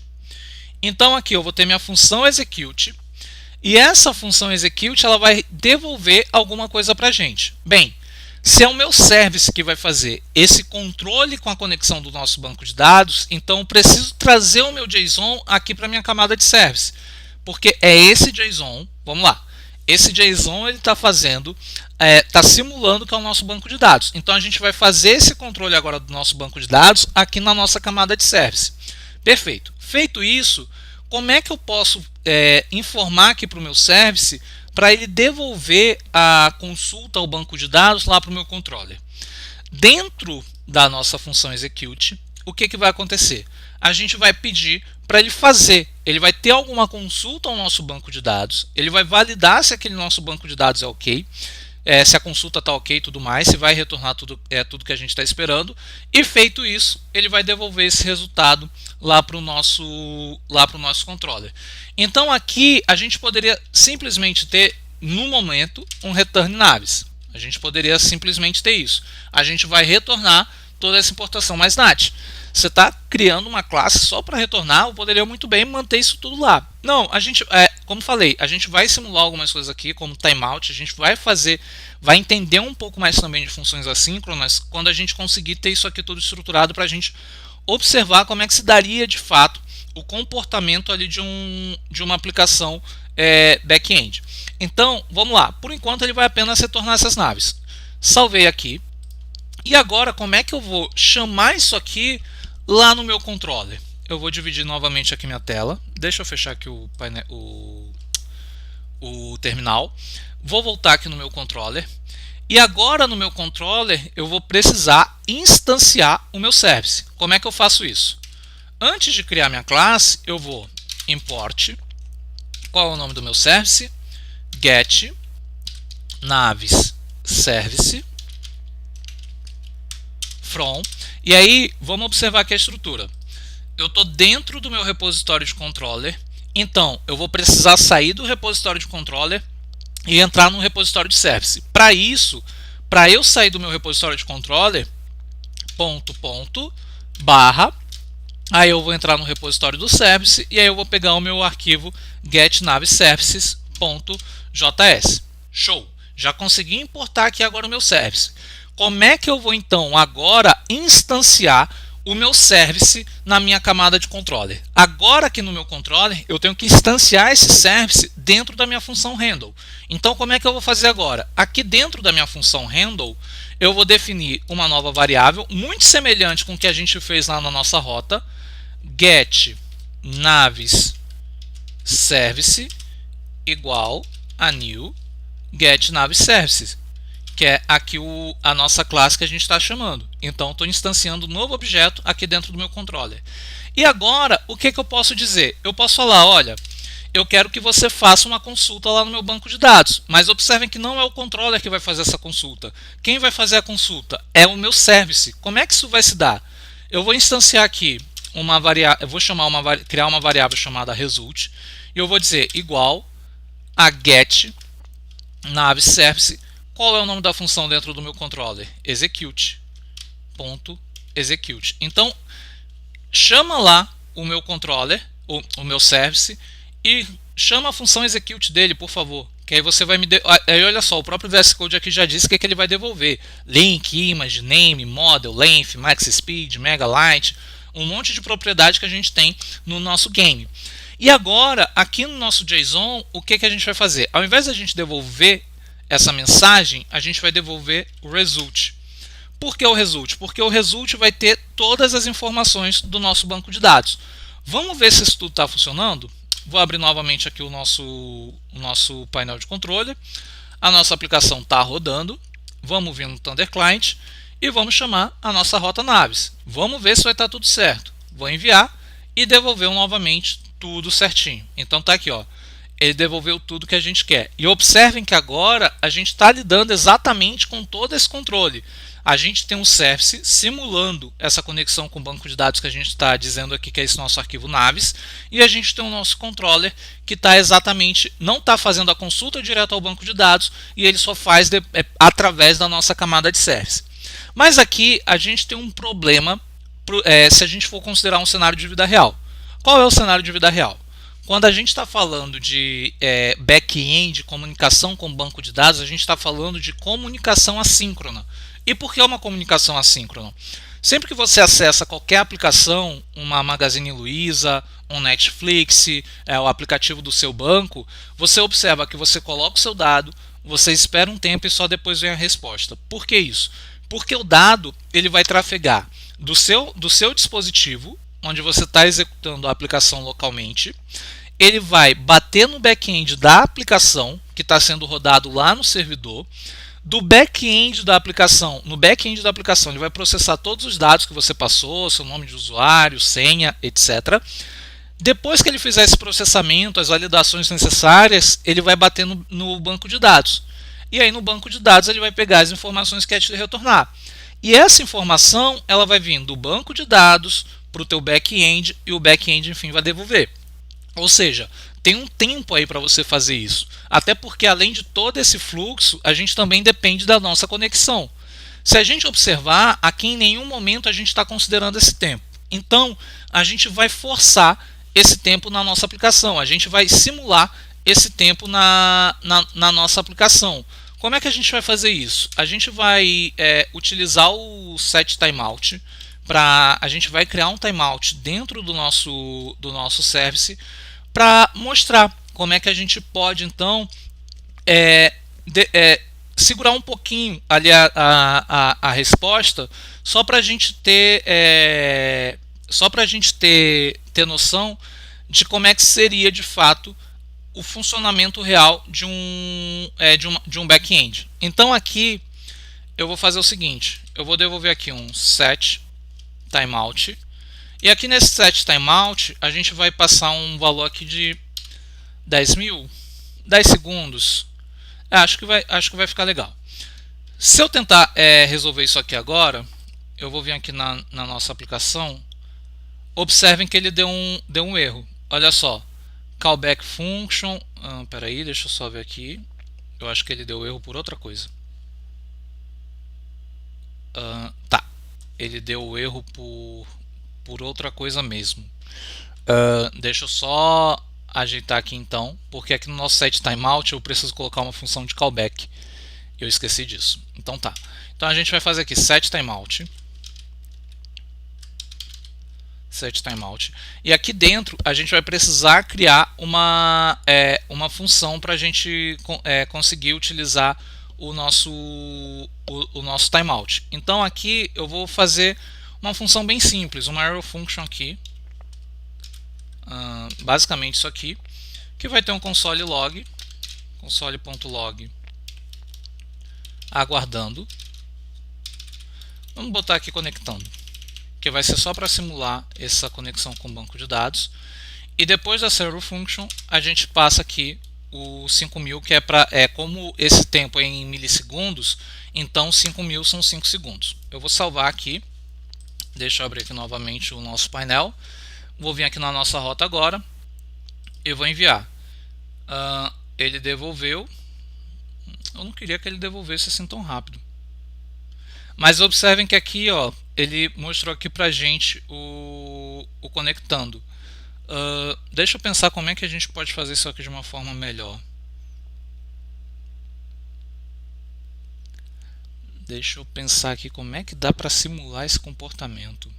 Então aqui eu vou ter minha função execute, e essa função execute ela vai devolver alguma coisa para a gente. Bem, se é o meu service que vai fazer esse controle com a conexão do nosso banco de dados, então eu preciso trazer o meu JSON aqui para a minha camada de service. Porque é esse JSON, vamos lá, esse JSON ele está simulando que é o nosso banco de dados. Então a gente vai fazer esse controle agora do nosso banco de dados aqui na nossa camada de service. Perfeito. Feito isso, como é que eu posso informar aqui para o meu service para ele devolver a consulta ao banco de dados lá para o meu controller? Dentro da nossa função execute, o que vai acontecer? A gente vai pedir para ele fazer. Ele vai ter alguma consulta ao nosso banco de dados, ele vai validar se aquele nosso banco de dados é ok, se a consulta está ok e tudo mais, se vai retornar tudo que a gente está esperando, e feito isso, ele vai devolver esse resultado lá para o nosso controller. Então aqui a gente poderia simplesmente ter, no momento, um return naves. A gente poderia simplesmente ter isso. A gente vai retornar toda essa importação, mas Nath, você está criando uma classe só para retornar, eu poderia muito bem manter isso tudo lá. Não, a gente, como falei, a gente vai simular algumas coisas aqui, como timeout, a gente vai entender um pouco mais também de funções assíncronas quando a gente conseguir ter isso aqui tudo estruturado para a gente observar como é que se daria de fato o comportamento ali de uma aplicação back-end. Então, vamos lá, por enquanto ele vai apenas retornar essas naves. Salvei aqui. E agora, como é que eu vou chamar isso aqui Lá no meu controller, eu vou dividir novamente aqui minha tela. Deixa eu fechar aqui o terminal. Vou voltar aqui no meu controller. E agora no meu controller eu vou precisar instanciar o meu service. Como é que eu faço isso? Antes de criar minha classe, eu vou import. Qual é o nome do meu service? Get naves service from. E aí vamos observar aqui a estrutura. Eu estou dentro do meu repositório de controller, então eu vou precisar sair do repositório de controller e entrar no repositório de service. Para isso, para eu sair do meu repositório de controller, barra, aí eu vou entrar no repositório do service e aí eu vou pegar o meu arquivo getNavServices.js. Show! Já consegui importar aqui agora o meu service. Como é que eu vou então agora instanciar o meu service na minha camada de controller? Agora aqui no meu controller eu tenho que instanciar esse service dentro da minha função handle. Então como é que eu vou fazer agora? Aqui dentro da minha função handle eu vou definir uma nova variável muito semelhante com o que a gente fez lá na nossa rota, get naves service igual a new get naves services, que é aqui a nossa classe que a gente está chamando. Então, estou instanciando um novo objeto aqui dentro do meu controller. E agora, o que eu posso dizer? Eu posso falar, olha, eu quero que você faça uma consulta lá no meu banco de dados. Mas observem que não é o controller que vai fazer essa consulta. Quem vai fazer a consulta é o meu service. Como é que isso vai se dar? Eu vou instanciar aqui uma variável, eu vou criar uma variável chamada result, e eu vou dizer igual a get naves service. Qual é o nome da função dentro do meu controller? Execute. Execute. Então, chama lá o meu controller, o meu service, e chama a função execute dele, por favor. Que aí você vai me... Aí olha só, o próprio VS Code aqui já disse que ele vai devolver. Link, image, name, model, length, max speed, megabyte, um monte de propriedade que a gente tem no nosso game. E agora, aqui no nosso JSON, o que a gente vai fazer? Ao invés de a gente devolver essa mensagem, a gente vai devolver o result. Por que o result? Porque o result vai ter todas as informações do nosso banco de dados. Vamos ver se isso tudo está funcionando? Vou abrir novamente aqui o nosso painel de controle. A nossa aplicação está rodando. Vamos vir no Thunder Client e vamos chamar a nossa rota naves. Vamos ver se vai estar tudo certo. Vou enviar e devolveu novamente tudo certinho. Então está aqui, ó. Ele devolveu tudo que a gente quer. E observem que agora a gente está lidando exatamente com todo esse controle. A gente tem um service simulando essa conexão com o banco de dados que a gente está dizendo aqui que é esse nosso arquivo naves, e a gente tem o nosso controller que está exatamente, não está fazendo a consulta direto ao banco de dados, e ele só faz através da nossa camada de service. Mas aqui a gente tem um problema se a gente for considerar um cenário de vida real. Qual é o cenário de vida real? Quando a gente está falando de back-end, comunicação com banco de dados, a gente está falando de comunicação assíncrona. E por que é uma comunicação assíncrona? Sempre que você acessa qualquer aplicação, uma Magazine Luiza, um Netflix, o aplicativo do seu banco, você observa que você coloca o seu dado, você espera um tempo e só depois vem a resposta. Por que isso? Porque o dado ele vai trafegar do seu dispositivo, onde você está executando a aplicação localmente, ele vai bater no back-end da aplicação, que está sendo rodado lá no servidor. Do back-end da aplicação, no back-end da aplicação ele vai processar todos os dados que você passou, seu nome de usuário, senha, etc. Depois que ele fizer esse processamento, as validações necessárias, ele vai bater no banco de dados. E aí no banco de dados ele vai pegar as informações que quer te retornar. E essa informação ela vai vir do banco de dados para o teu back-end e o back-end enfim vai devolver. Ou seja, tem um tempo aí para você fazer isso. Até porque além de todo esse fluxo, a gente também depende da nossa conexão. Se a gente observar, aqui em nenhum momento a gente está considerando esse tempo. Então, a gente vai forçar esse tempo na nossa aplicação. A gente vai simular esse tempo na nossa aplicação. Como é que a gente vai fazer isso? A gente vai utilizar o setTimeout. A gente vai criar um timeout dentro do nosso service para mostrar como é que a gente pode então segurar um pouquinho ali a resposta, só para a gente ter só para a gente ter noção de como é que seria de fato o funcionamento real de um back-end. Então aqui eu vou fazer o seguinte, eu vou devolver aqui um set timeout, e aqui nesse set timeout a gente vai passar um valor aqui de 10.000, 10 segundos. Acho que vai ficar legal. Se eu tentar resolver isso aqui agora, eu vou vir aqui na nossa aplicação. Observem que ele deu um erro. Olha só, callback function. Peraí, deixa eu só ver aqui. Eu acho que ele deu erro por outra coisa. Tá, ele deu o erro por outra coisa mesmo. Deixa eu só ajeitar aqui então, porque aqui no nosso set timeout eu preciso colocar uma função de callback. Eu esqueci disso. Então tá. Então a gente vai fazer aqui set timeout. Set timeout. E aqui dentro a gente vai precisar criar uma função para a gente conseguir utilizar o nosso timeout. Então aqui eu vou fazer uma função bem simples, uma arrow function aqui, basicamente isso aqui, que vai ter um console log, console.log, aguardando. Vamos botar aqui conectando, que vai ser só para simular essa conexão com o banco de dados. E depois da arrow function a gente passa aqui o 5.000, que como esse tempo é em milissegundos, então 5.000 são 5 segundos. Eu vou salvar aqui, deixa eu abrir aqui novamente o nosso painel, vou vir aqui na nossa rota agora e vou enviar. Ele devolveu, eu não queria que ele devolvesse assim tão rápido, mas observem que aqui ele mostrou aqui pra gente o conectando. Deixa eu pensar como é que a gente pode fazer isso aqui de uma forma melhor. Deixa eu pensar aqui como é que dá para simular esse comportamento.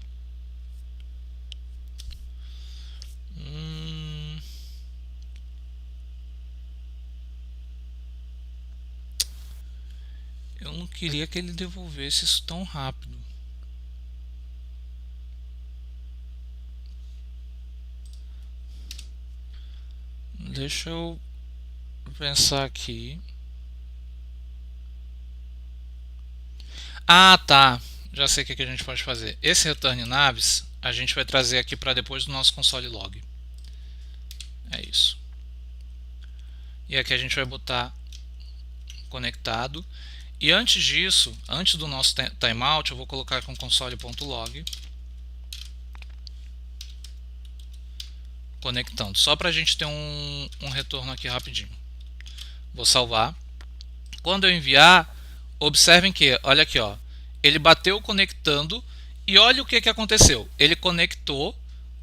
Eu não queria que ele devolvesse isso tão rápido. Deixa eu pensar aqui. Tá. Já sei o que a gente pode fazer. Esse return naves a gente vai trazer aqui para depois do nosso console log. É isso. E aqui a gente vai botar conectado. E antes disso, antes do nosso timeout, eu vou colocar com console.log conectando, só para a gente ter um retorno aqui rapidinho. Vou salvar. Quando eu enviar, observem que, olha aqui, ele bateu conectando e olha o que aconteceu. Ele conectou,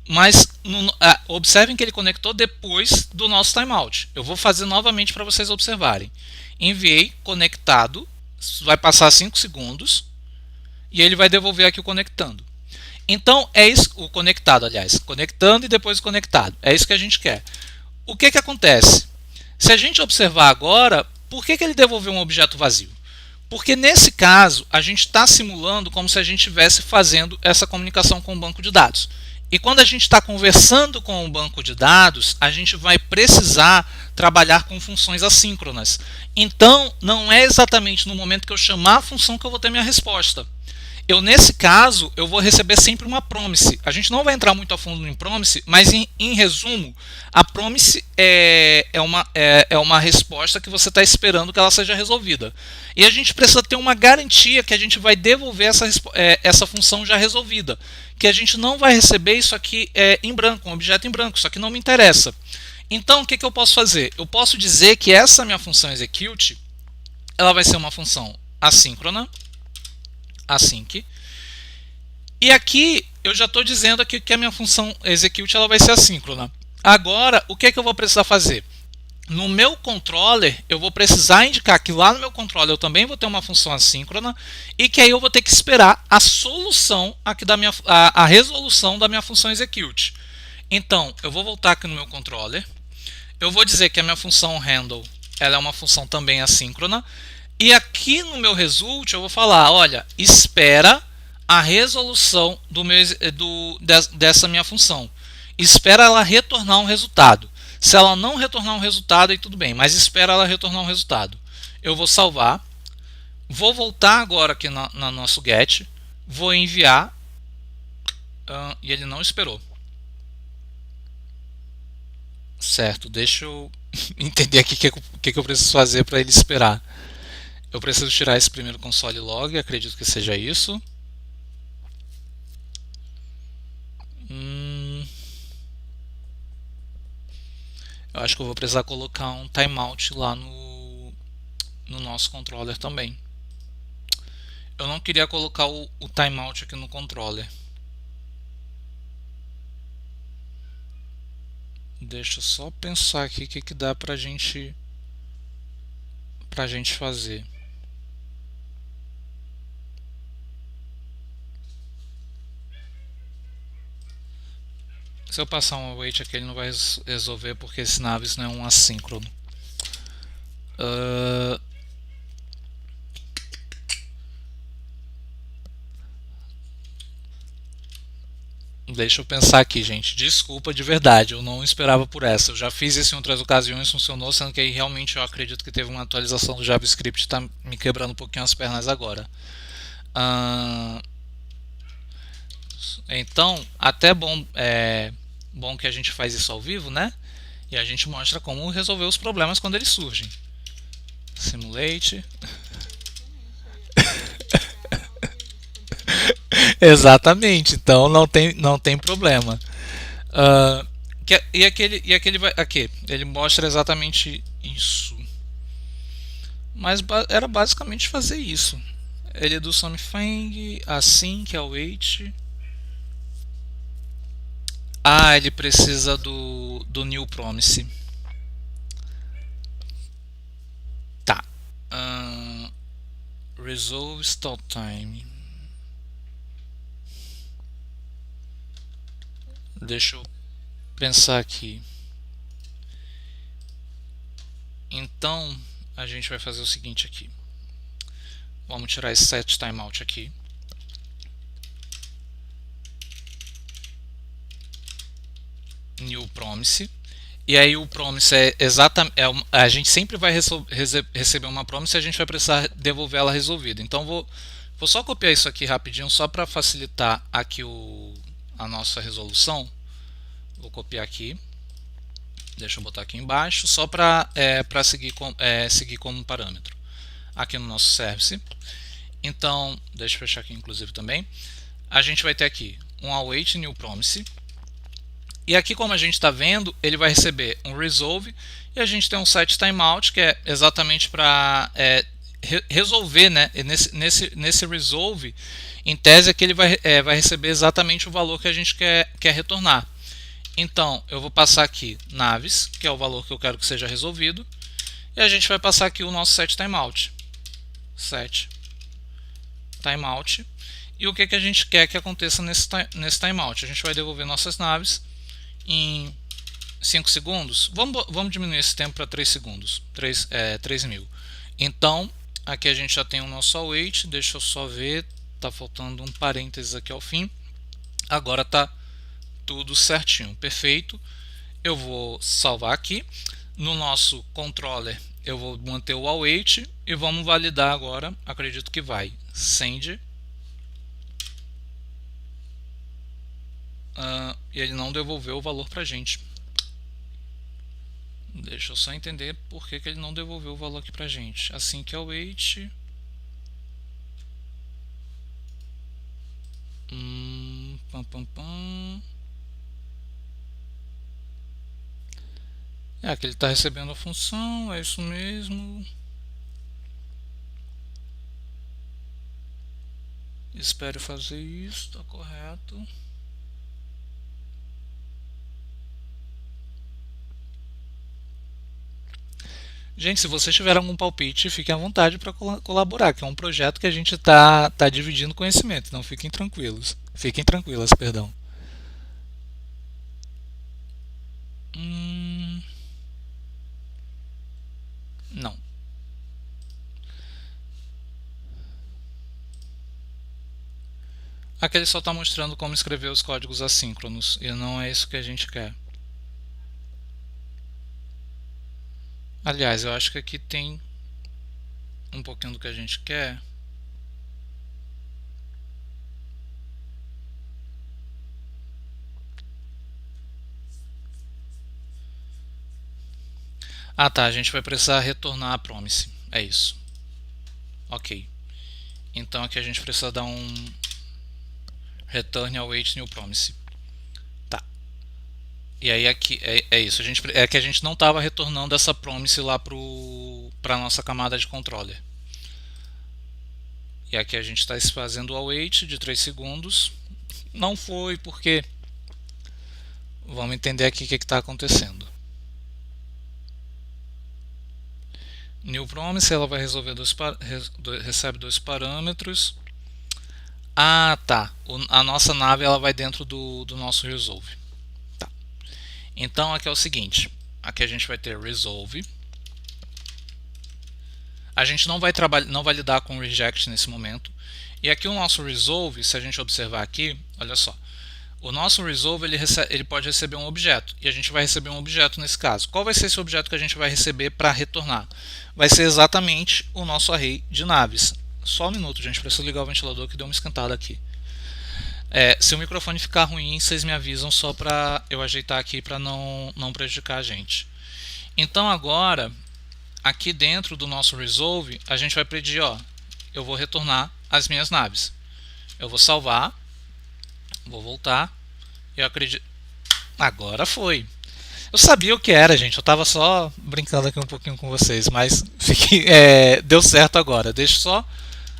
mas observem que ele conectou depois do nosso timeout. Eu vou fazer novamente para vocês observarem. Enviei, conectado, vai passar 5 segundos e ele vai devolver aqui o conectando. Então é isso, o conectado, aliás, conectando e depois o conectado. É isso que a gente quer. O que acontece? Se a gente observar agora, por que ele devolveu um objeto vazio? Porque nesse caso a gente está simulando como se a gente estivesse fazendo essa comunicação com o banco de dados. E quando a gente está conversando com o banco de dados, a gente vai precisar trabalhar com funções assíncronas. Então, não é exatamente no momento que eu chamar a função que eu vou ter minha resposta. Nesse caso, eu vou receber sempre uma promise. A gente não vai entrar muito a fundo em promise, mas em resumo, a promise é uma resposta que você está esperando que ela seja resolvida. E a gente precisa ter uma garantia que a gente vai devolver essa função já resolvida. Que a gente não vai receber isso aqui em branco, um objeto em branco, isso aqui não me interessa. Então, o que eu posso fazer? Eu posso dizer que essa minha função execute, ela vai ser uma função assíncrona, async. E aqui eu já estou dizendo aqui que a minha função execute ela vai ser assíncrona. Agora, o que eu vou precisar fazer? No meu controller, eu vou precisar indicar que lá no meu controller eu também vou ter uma função assíncrona e que aí eu vou ter que esperar a solução aqui a resolução da minha função execute. Então, eu vou voltar aqui no meu controller. Eu vou dizer que a minha função handle ela é uma função também assíncrona. E aqui no meu result eu vou falar, olha, espera a resolução dessa minha função. Espera ela retornar um resultado. Se ela não retornar um resultado, aí tudo bem, mas espera ela retornar um resultado. Eu vou salvar, vou voltar agora aqui no nosso get, vou enviar, e ele não esperou. Certo, deixa eu entender aqui o que eu preciso fazer para ele esperar. Eu preciso tirar esse primeiro console log, acredito que seja isso. Eu acho que eu vou precisar colocar um timeout lá no nosso controller também. Eu não queria colocar o timeout aqui no controller. Deixa eu só pensar aqui o que dá pra gente fazer. Se eu passar um await aqui, ele não vai resolver porque esse naves não é um assíncrono. Deixa eu pensar aqui, gente. Desculpa de verdade, eu não esperava por essa. Eu já fiz isso em outras ocasiões, funcionou, sendo que aí realmente eu acredito que teve uma atualização do JavaScript, está me quebrando um pouquinho as pernas agora. Então, até bom que a gente faz isso ao vivo, né? E a gente mostra como resolver os problemas quando eles surgem. Simulate. Exatamente, então não tem problema. Aqui, ele mostra exatamente isso. Mas era basicamente fazer isso. Ele é do something, assim que é o wait. Ele precisa do new promise. Tá. Resolve stop time. Deixa eu pensar aqui. Então, a gente vai fazer o seguinte aqui. Vamos tirar esse set timeout aqui. New promise. E aí o promise é exatamente... a gente sempre vai receber uma promise e a gente vai precisar devolver ela resolvida. Então vou só copiar isso aqui rapidinho, só para facilitar aqui a nossa resolução. Vou copiar aqui. Deixa eu botar aqui embaixo, só para seguir como parâmetro. Aqui no nosso service. Então, deixa eu fechar aqui inclusive também. A gente vai ter aqui um await new promise. E aqui, como a gente está vendo, ele vai receber um resolve e a gente tem um set timeout, que é exatamente para resolver, né? Nesse resolve, em tese, é que ele vai receber exatamente o valor que a gente quer retornar. Então, eu vou passar aqui naves, que é o valor que eu quero que seja resolvido, e a gente vai passar aqui o nosso set timeout. Set timeout. E o que a gente quer que aconteça nesse timeout? A gente vai devolver nossas naves em 5 segundos. Vamos diminuir esse tempo para 3 segundos. 3.000. Então, aqui a gente já tem o nosso await. Deixa eu só ver. Está faltando um parênteses aqui ao fim. Agora está tudo certinho. Perfeito. Eu vou salvar aqui. No nosso controller, eu vou manter o await. E vamos validar agora. Acredito que vai. Send. E ele não devolveu o valor para a gente. Deixa eu só entender por que ele não devolveu o valor aqui para a gente. Assim que é o wait. Aqui ele está recebendo a função, é isso mesmo. Espero fazer isso, está correto. Gente, se vocês tiverem algum palpite, fiquem à vontade para colaborar, que é um projeto que a gente tá dividindo conhecimento, então fiquem tranquilos. Fiquem tranquilas, perdão. Não. Aqui ele só está mostrando como escrever os códigos assíncronos e não é isso que a gente quer. Aliás, eu acho que aqui tem um pouquinho do que a gente quer. Ah tá, a gente vai precisar retornar a promise. É isso. Ok. Então aqui a gente precisa dar um return await new promise. Tá. E aí aqui é isso. É que a gente não estava retornando essa promise lá para a nossa camada de controller. E aqui a gente está fazendo o await de 3 segundos. Não foi porque... Vamos entender aqui o que está acontecendo. New promise, ela vai resolver recebe 2 parâmetros. Ah, tá. A nossa nave ela vai dentro do nosso resolve. Tá. Então aqui é o seguinte. Aqui a gente vai ter resolve. A gente não vai lidar com reject nesse momento. E aqui o nosso resolve, se a gente observar aqui, olha só. O nosso resolve ele pode receber um objeto, e a gente vai receber um objeto nesse caso. Qual vai ser esse objeto que a gente vai receber para retornar? Vai ser exatamente o nosso array de naves. Só um minuto, gente, preciso ligar o ventilador que deu uma esquentada aqui. Se o microfone ficar ruim, vocês me avisam só para eu ajeitar aqui para não prejudicar a gente. Então agora, aqui dentro do nosso resolve, a gente vai pedir, eu vou retornar as minhas naves. Eu vou salvar. Vou voltar. Eu acredito... Agora foi. Eu sabia o que era, gente. Eu estava só brincando aqui um pouquinho com vocês. Mas deu certo agora. Deixa eu só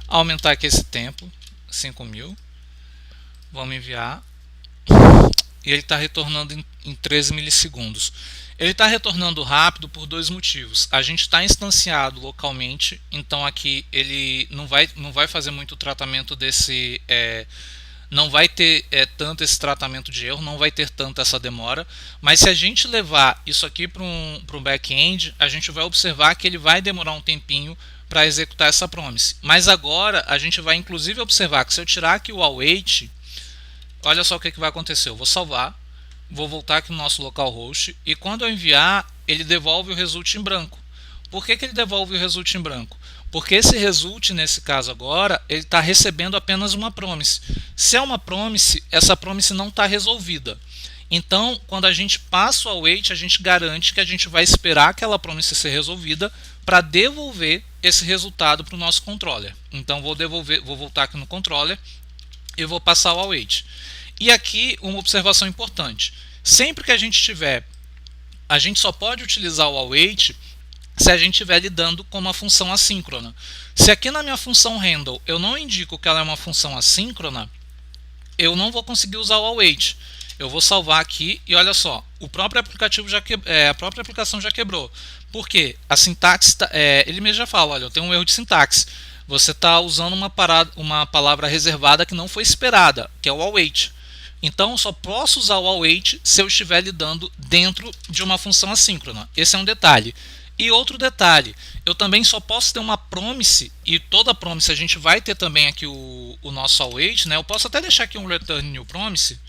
aumentar aqui esse tempo. 5.000. Vamos enviar. E ele está retornando em 13 milissegundos. Ele está retornando rápido por 2 motivos. A gente está instanciado localmente. Então aqui ele não vai fazer muito tratamento desse... não vai ter tanto esse tratamento de erro, não vai ter tanto essa demora, mas se a gente levar isso aqui para um back-end, a gente vai observar que ele vai demorar um tempinho para executar essa promise. Mas agora a gente vai inclusive observar que se eu tirar aqui o await, olha só o que vai acontecer. Eu vou salvar, vou voltar aqui no nosso localhost e quando eu enviar, ele devolve o result em branco. Por que ele devolve o result em branco? Porque esse result, nesse caso agora, ele está recebendo apenas uma promise. Se é uma promise, essa promise não está resolvida. Então, quando a gente passa o await, a gente garante que a gente vai esperar aquela promise ser resolvida para devolver esse resultado para o nosso controller. Então, vou voltar aqui no controller e vou passar o await. E aqui, uma observação importante. Sempre que a gente só pode utilizar o await se a gente estiver lidando com uma função assíncrona. Se aqui na minha função handle eu não indico que ela é uma função assíncrona, eu não vou conseguir usar o await. Eu vou salvar aqui e olha só, o próprio aplicativo a própria aplicação já quebrou. Por quê? A sintaxe, ele mesmo já fala, olha, eu tenho um erro de sintaxe. Você está usando uma palavra reservada que não foi esperada, que é o await. Então eu só posso usar o await se eu estiver lidando dentro de uma função assíncrona. Esse é um detalhe. E outro detalhe, eu também só posso ter uma promise, e toda promise a gente vai ter também aqui o nosso await, né? Eu posso até deixar aqui um return new promise,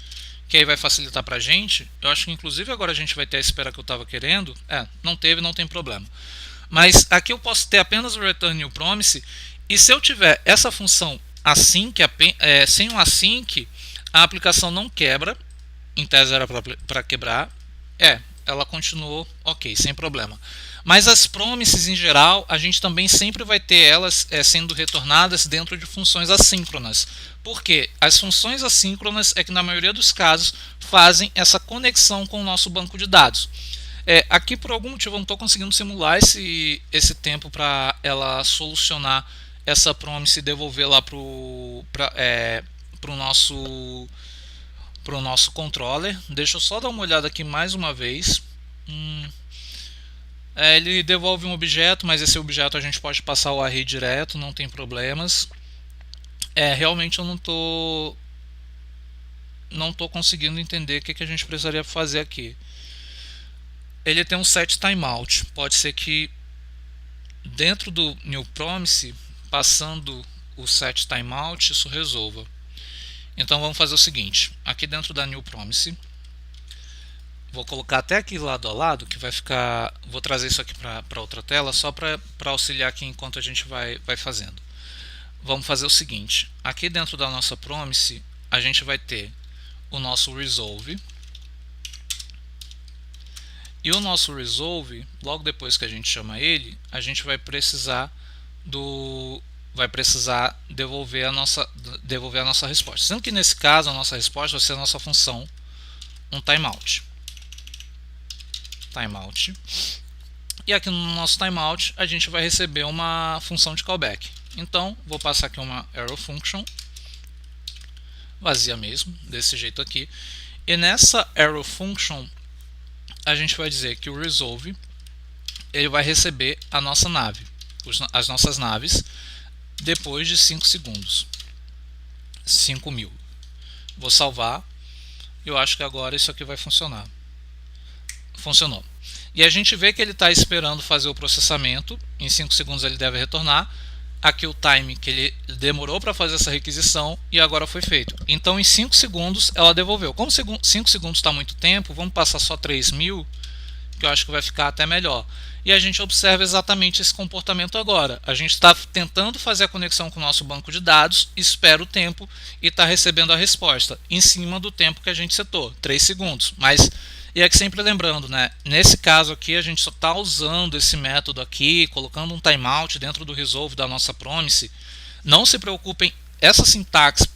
que aí vai facilitar pra gente. Eu acho que inclusive agora a gente vai ter a espera que eu estava querendo. Não teve, não tem problema. Mas aqui eu posso ter apenas o return new promise, e se eu tiver essa função async, sem um async, a aplicação não quebra, em tese era para quebrar, ela continuou ok, sem problema. Mas as promises em geral, a gente também sempre vai ter elas sendo retornadas dentro de funções assíncronas. Por quê? As funções assíncronas é que na maioria dos casos fazem essa conexão com o nosso banco de dados. Aqui por algum motivo eu não estou conseguindo simular esse tempo para ela solucionar essa promise e devolver lá para o nosso controller. Deixa eu só dar uma olhada aqui mais uma vez. Ele devolve um objeto, mas esse objeto a gente pode passar o array direto, não tem problemas. Realmente eu não tô conseguindo entender o que a gente precisaria fazer aqui. Ele tem um set timeout. Pode ser que dentro do new promise, passando o set timeout, isso resolva. Então vamos fazer o seguinte, aqui dentro da New Promise, vou colocar até aqui lado a lado, que vai ficar, vou trazer isso aqui para outra tela, só para auxiliar aqui enquanto a gente vai fazendo. Vamos fazer o seguinte, aqui dentro da nossa Promise, a gente vai ter o nosso Resolve, e o nosso Resolve, logo depois que a gente chama ele, a gente vai precisar devolver a nossa resposta. Sendo que nesse caso a nossa resposta vai ser a nossa função um timeout. E aqui no nosso timeout a gente vai receber uma função de callback. Então vou passar aqui uma arrow function vazia mesmo, desse jeito aqui. E nessa arrow function a gente vai dizer que o resolve ele vai receber a nossa nave, as nossas naves, depois de 5 segundos. 5.000. Vou salvar. Eu acho que agora isso aqui vai funcionar. Funcionou. E a gente vê que ele está esperando fazer o processamento. Em 5 segundos ele deve retornar. Aqui o time que ele demorou para fazer essa requisição e agora foi feito. Então em 5 segundos ela devolveu. Como 5 segundos está muito tempo, vamos passar só 3.000, que eu acho que vai ficar até melhor. E a gente observa exatamente esse comportamento agora. A gente está tentando fazer a conexão com o nosso banco de dados, espera o tempo e está recebendo a resposta em cima do tempo que a gente setou, 3 segundos. Mas, e é que sempre lembrando, né? Nesse caso aqui a gente só está usando esse método aqui, colocando um timeout dentro do resolve da nossa promise. Não se preocupem, essa sintaxe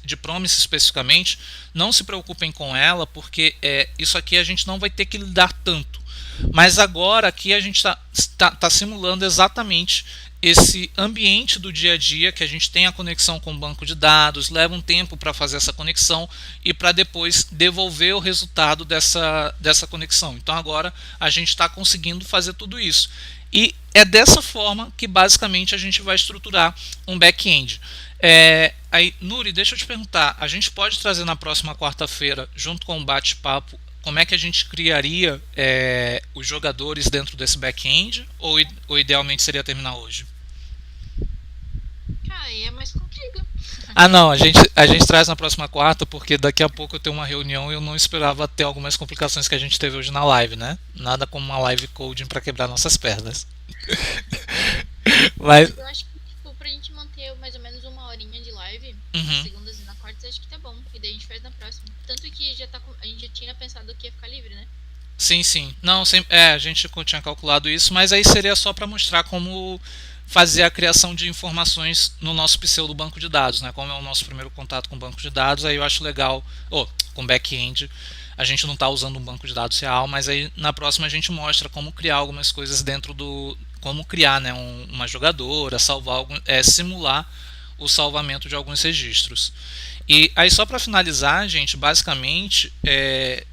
de promise especificamente, não se preocupem com ela, porque isso aqui a gente não vai ter que lidar tanto. Mas agora aqui a gente está simulando exatamente esse ambiente do dia a dia, que a gente tem a conexão com o banco de dados, leva um tempo para fazer essa conexão e para depois devolver o resultado dessa conexão. Então agora a gente está conseguindo fazer tudo isso. E é dessa forma que basicamente a gente vai estruturar um back-end. Aí, Nuri, deixa eu te perguntar, a gente pode trazer na próxima quarta-feira, junto com o bate-papo, como é que a gente criaria os jogadores dentro desse back-end, ou idealmente seria terminar hoje? Aí é mais contigo. Ah, não, a gente traz na próxima quarta, porque daqui a pouco eu tenho uma reunião e eu não esperava ter algumas complicações que a gente teve hoje na live, né? Nada como uma live coding para quebrar nossas pernas. Mas, Eu acho que, tipo, pra gente manter mais ou menos uma horinha de live, uhum. nas segundas e na quarta, acho que tá bom. E daí a gente faz na próxima. Tanto que a gente já tinha pensado que ia ficar livre, né? Sim, sim. Não, a gente tinha calculado isso, mas aí seria só para mostrar como fazer a criação de informações no nosso pseudo banco de dados, né? Como é o nosso primeiro contato com o banco de dados, aí eu acho legal, com back-end, a gente não está usando um banco de dados real, mas aí na próxima a gente mostra como criar algumas coisas dentro como criar, né, uma jogadora, simular o salvamento de alguns registros. E aí só para finalizar, gente, basicamente,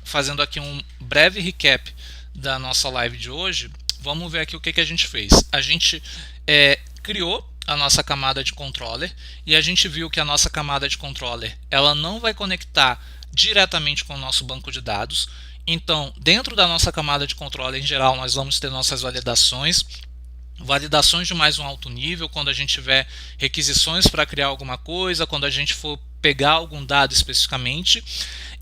fazendo aqui um breve recap da nossa live de hoje, vamos ver aqui o que a gente fez. A gente criou a nossa camada de controller e a gente viu que a nossa camada de controller ela não vai conectar diretamente com o nosso banco de dados. Então, dentro da nossa camada de controller, em geral, nós vamos ter nossas validações de mais um alto nível, quando a gente tiver requisições para criar alguma coisa, quando a gente for pegar algum dado especificamente,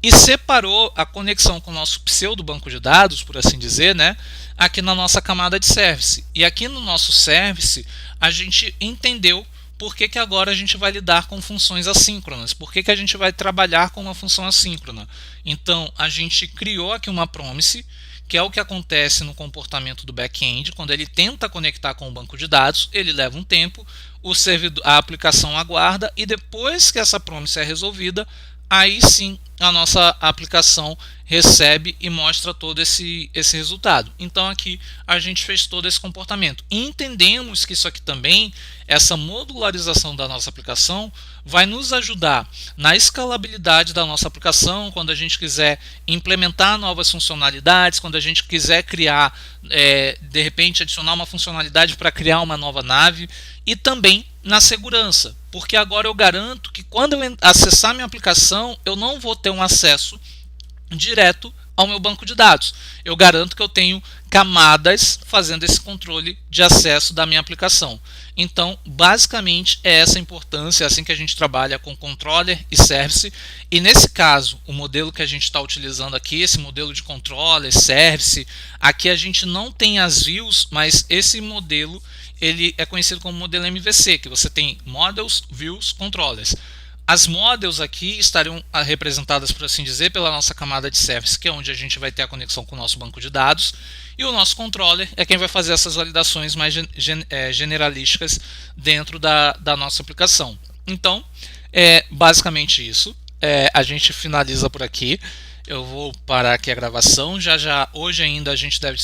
e separou a conexão com o nosso pseudo banco de dados, por assim dizer, né, aqui na nossa camada de service. E aqui no nosso service, a gente entendeu por que agora a gente vai lidar com funções assíncronas, por que a gente vai trabalhar com uma função assíncrona. Então, a gente criou aqui uma promise, que é o que acontece no comportamento do back-end. Quando ele tenta conectar com o banco de dados, ele leva um tempo, a aplicação aguarda, e depois que essa promise é resolvida, aí sim a nossa aplicação recebe e mostra todo esse resultado. Então aqui a gente fez todo esse comportamento. E entendemos que isso aqui também, essa modularização da nossa aplicação, vai nos ajudar na escalabilidade da nossa aplicação, quando a gente quiser implementar novas funcionalidades, quando a gente quiser criar, de repente adicionar uma funcionalidade para criar uma nova nave, e também na segurança, porque agora eu garanto que quando eu acessar minha aplicação, eu não vou ter um acesso direto ao meu banco de dados. Eu garanto que eu tenho camadas fazendo esse controle de acesso da minha aplicação. Então, basicamente, é essa a importância, é assim que a gente trabalha com controller e service. E nesse caso, o modelo que a gente está utilizando aqui, esse modelo de controller, service, aqui a gente não tem as views, mas esse modelo ele é conhecido como modelo MVC, que você tem Models, Views, Controllers. As models aqui estariam representadas, por assim dizer, pela nossa camada de service, que é onde a gente vai ter a conexão com o nosso banco de dados, e o nosso controller é quem vai fazer essas validações mais generalísticas dentro da nossa aplicação. Então, é basicamente isso. A gente finaliza por aqui. Eu vou parar aqui a gravação. Já hoje ainda a gente deve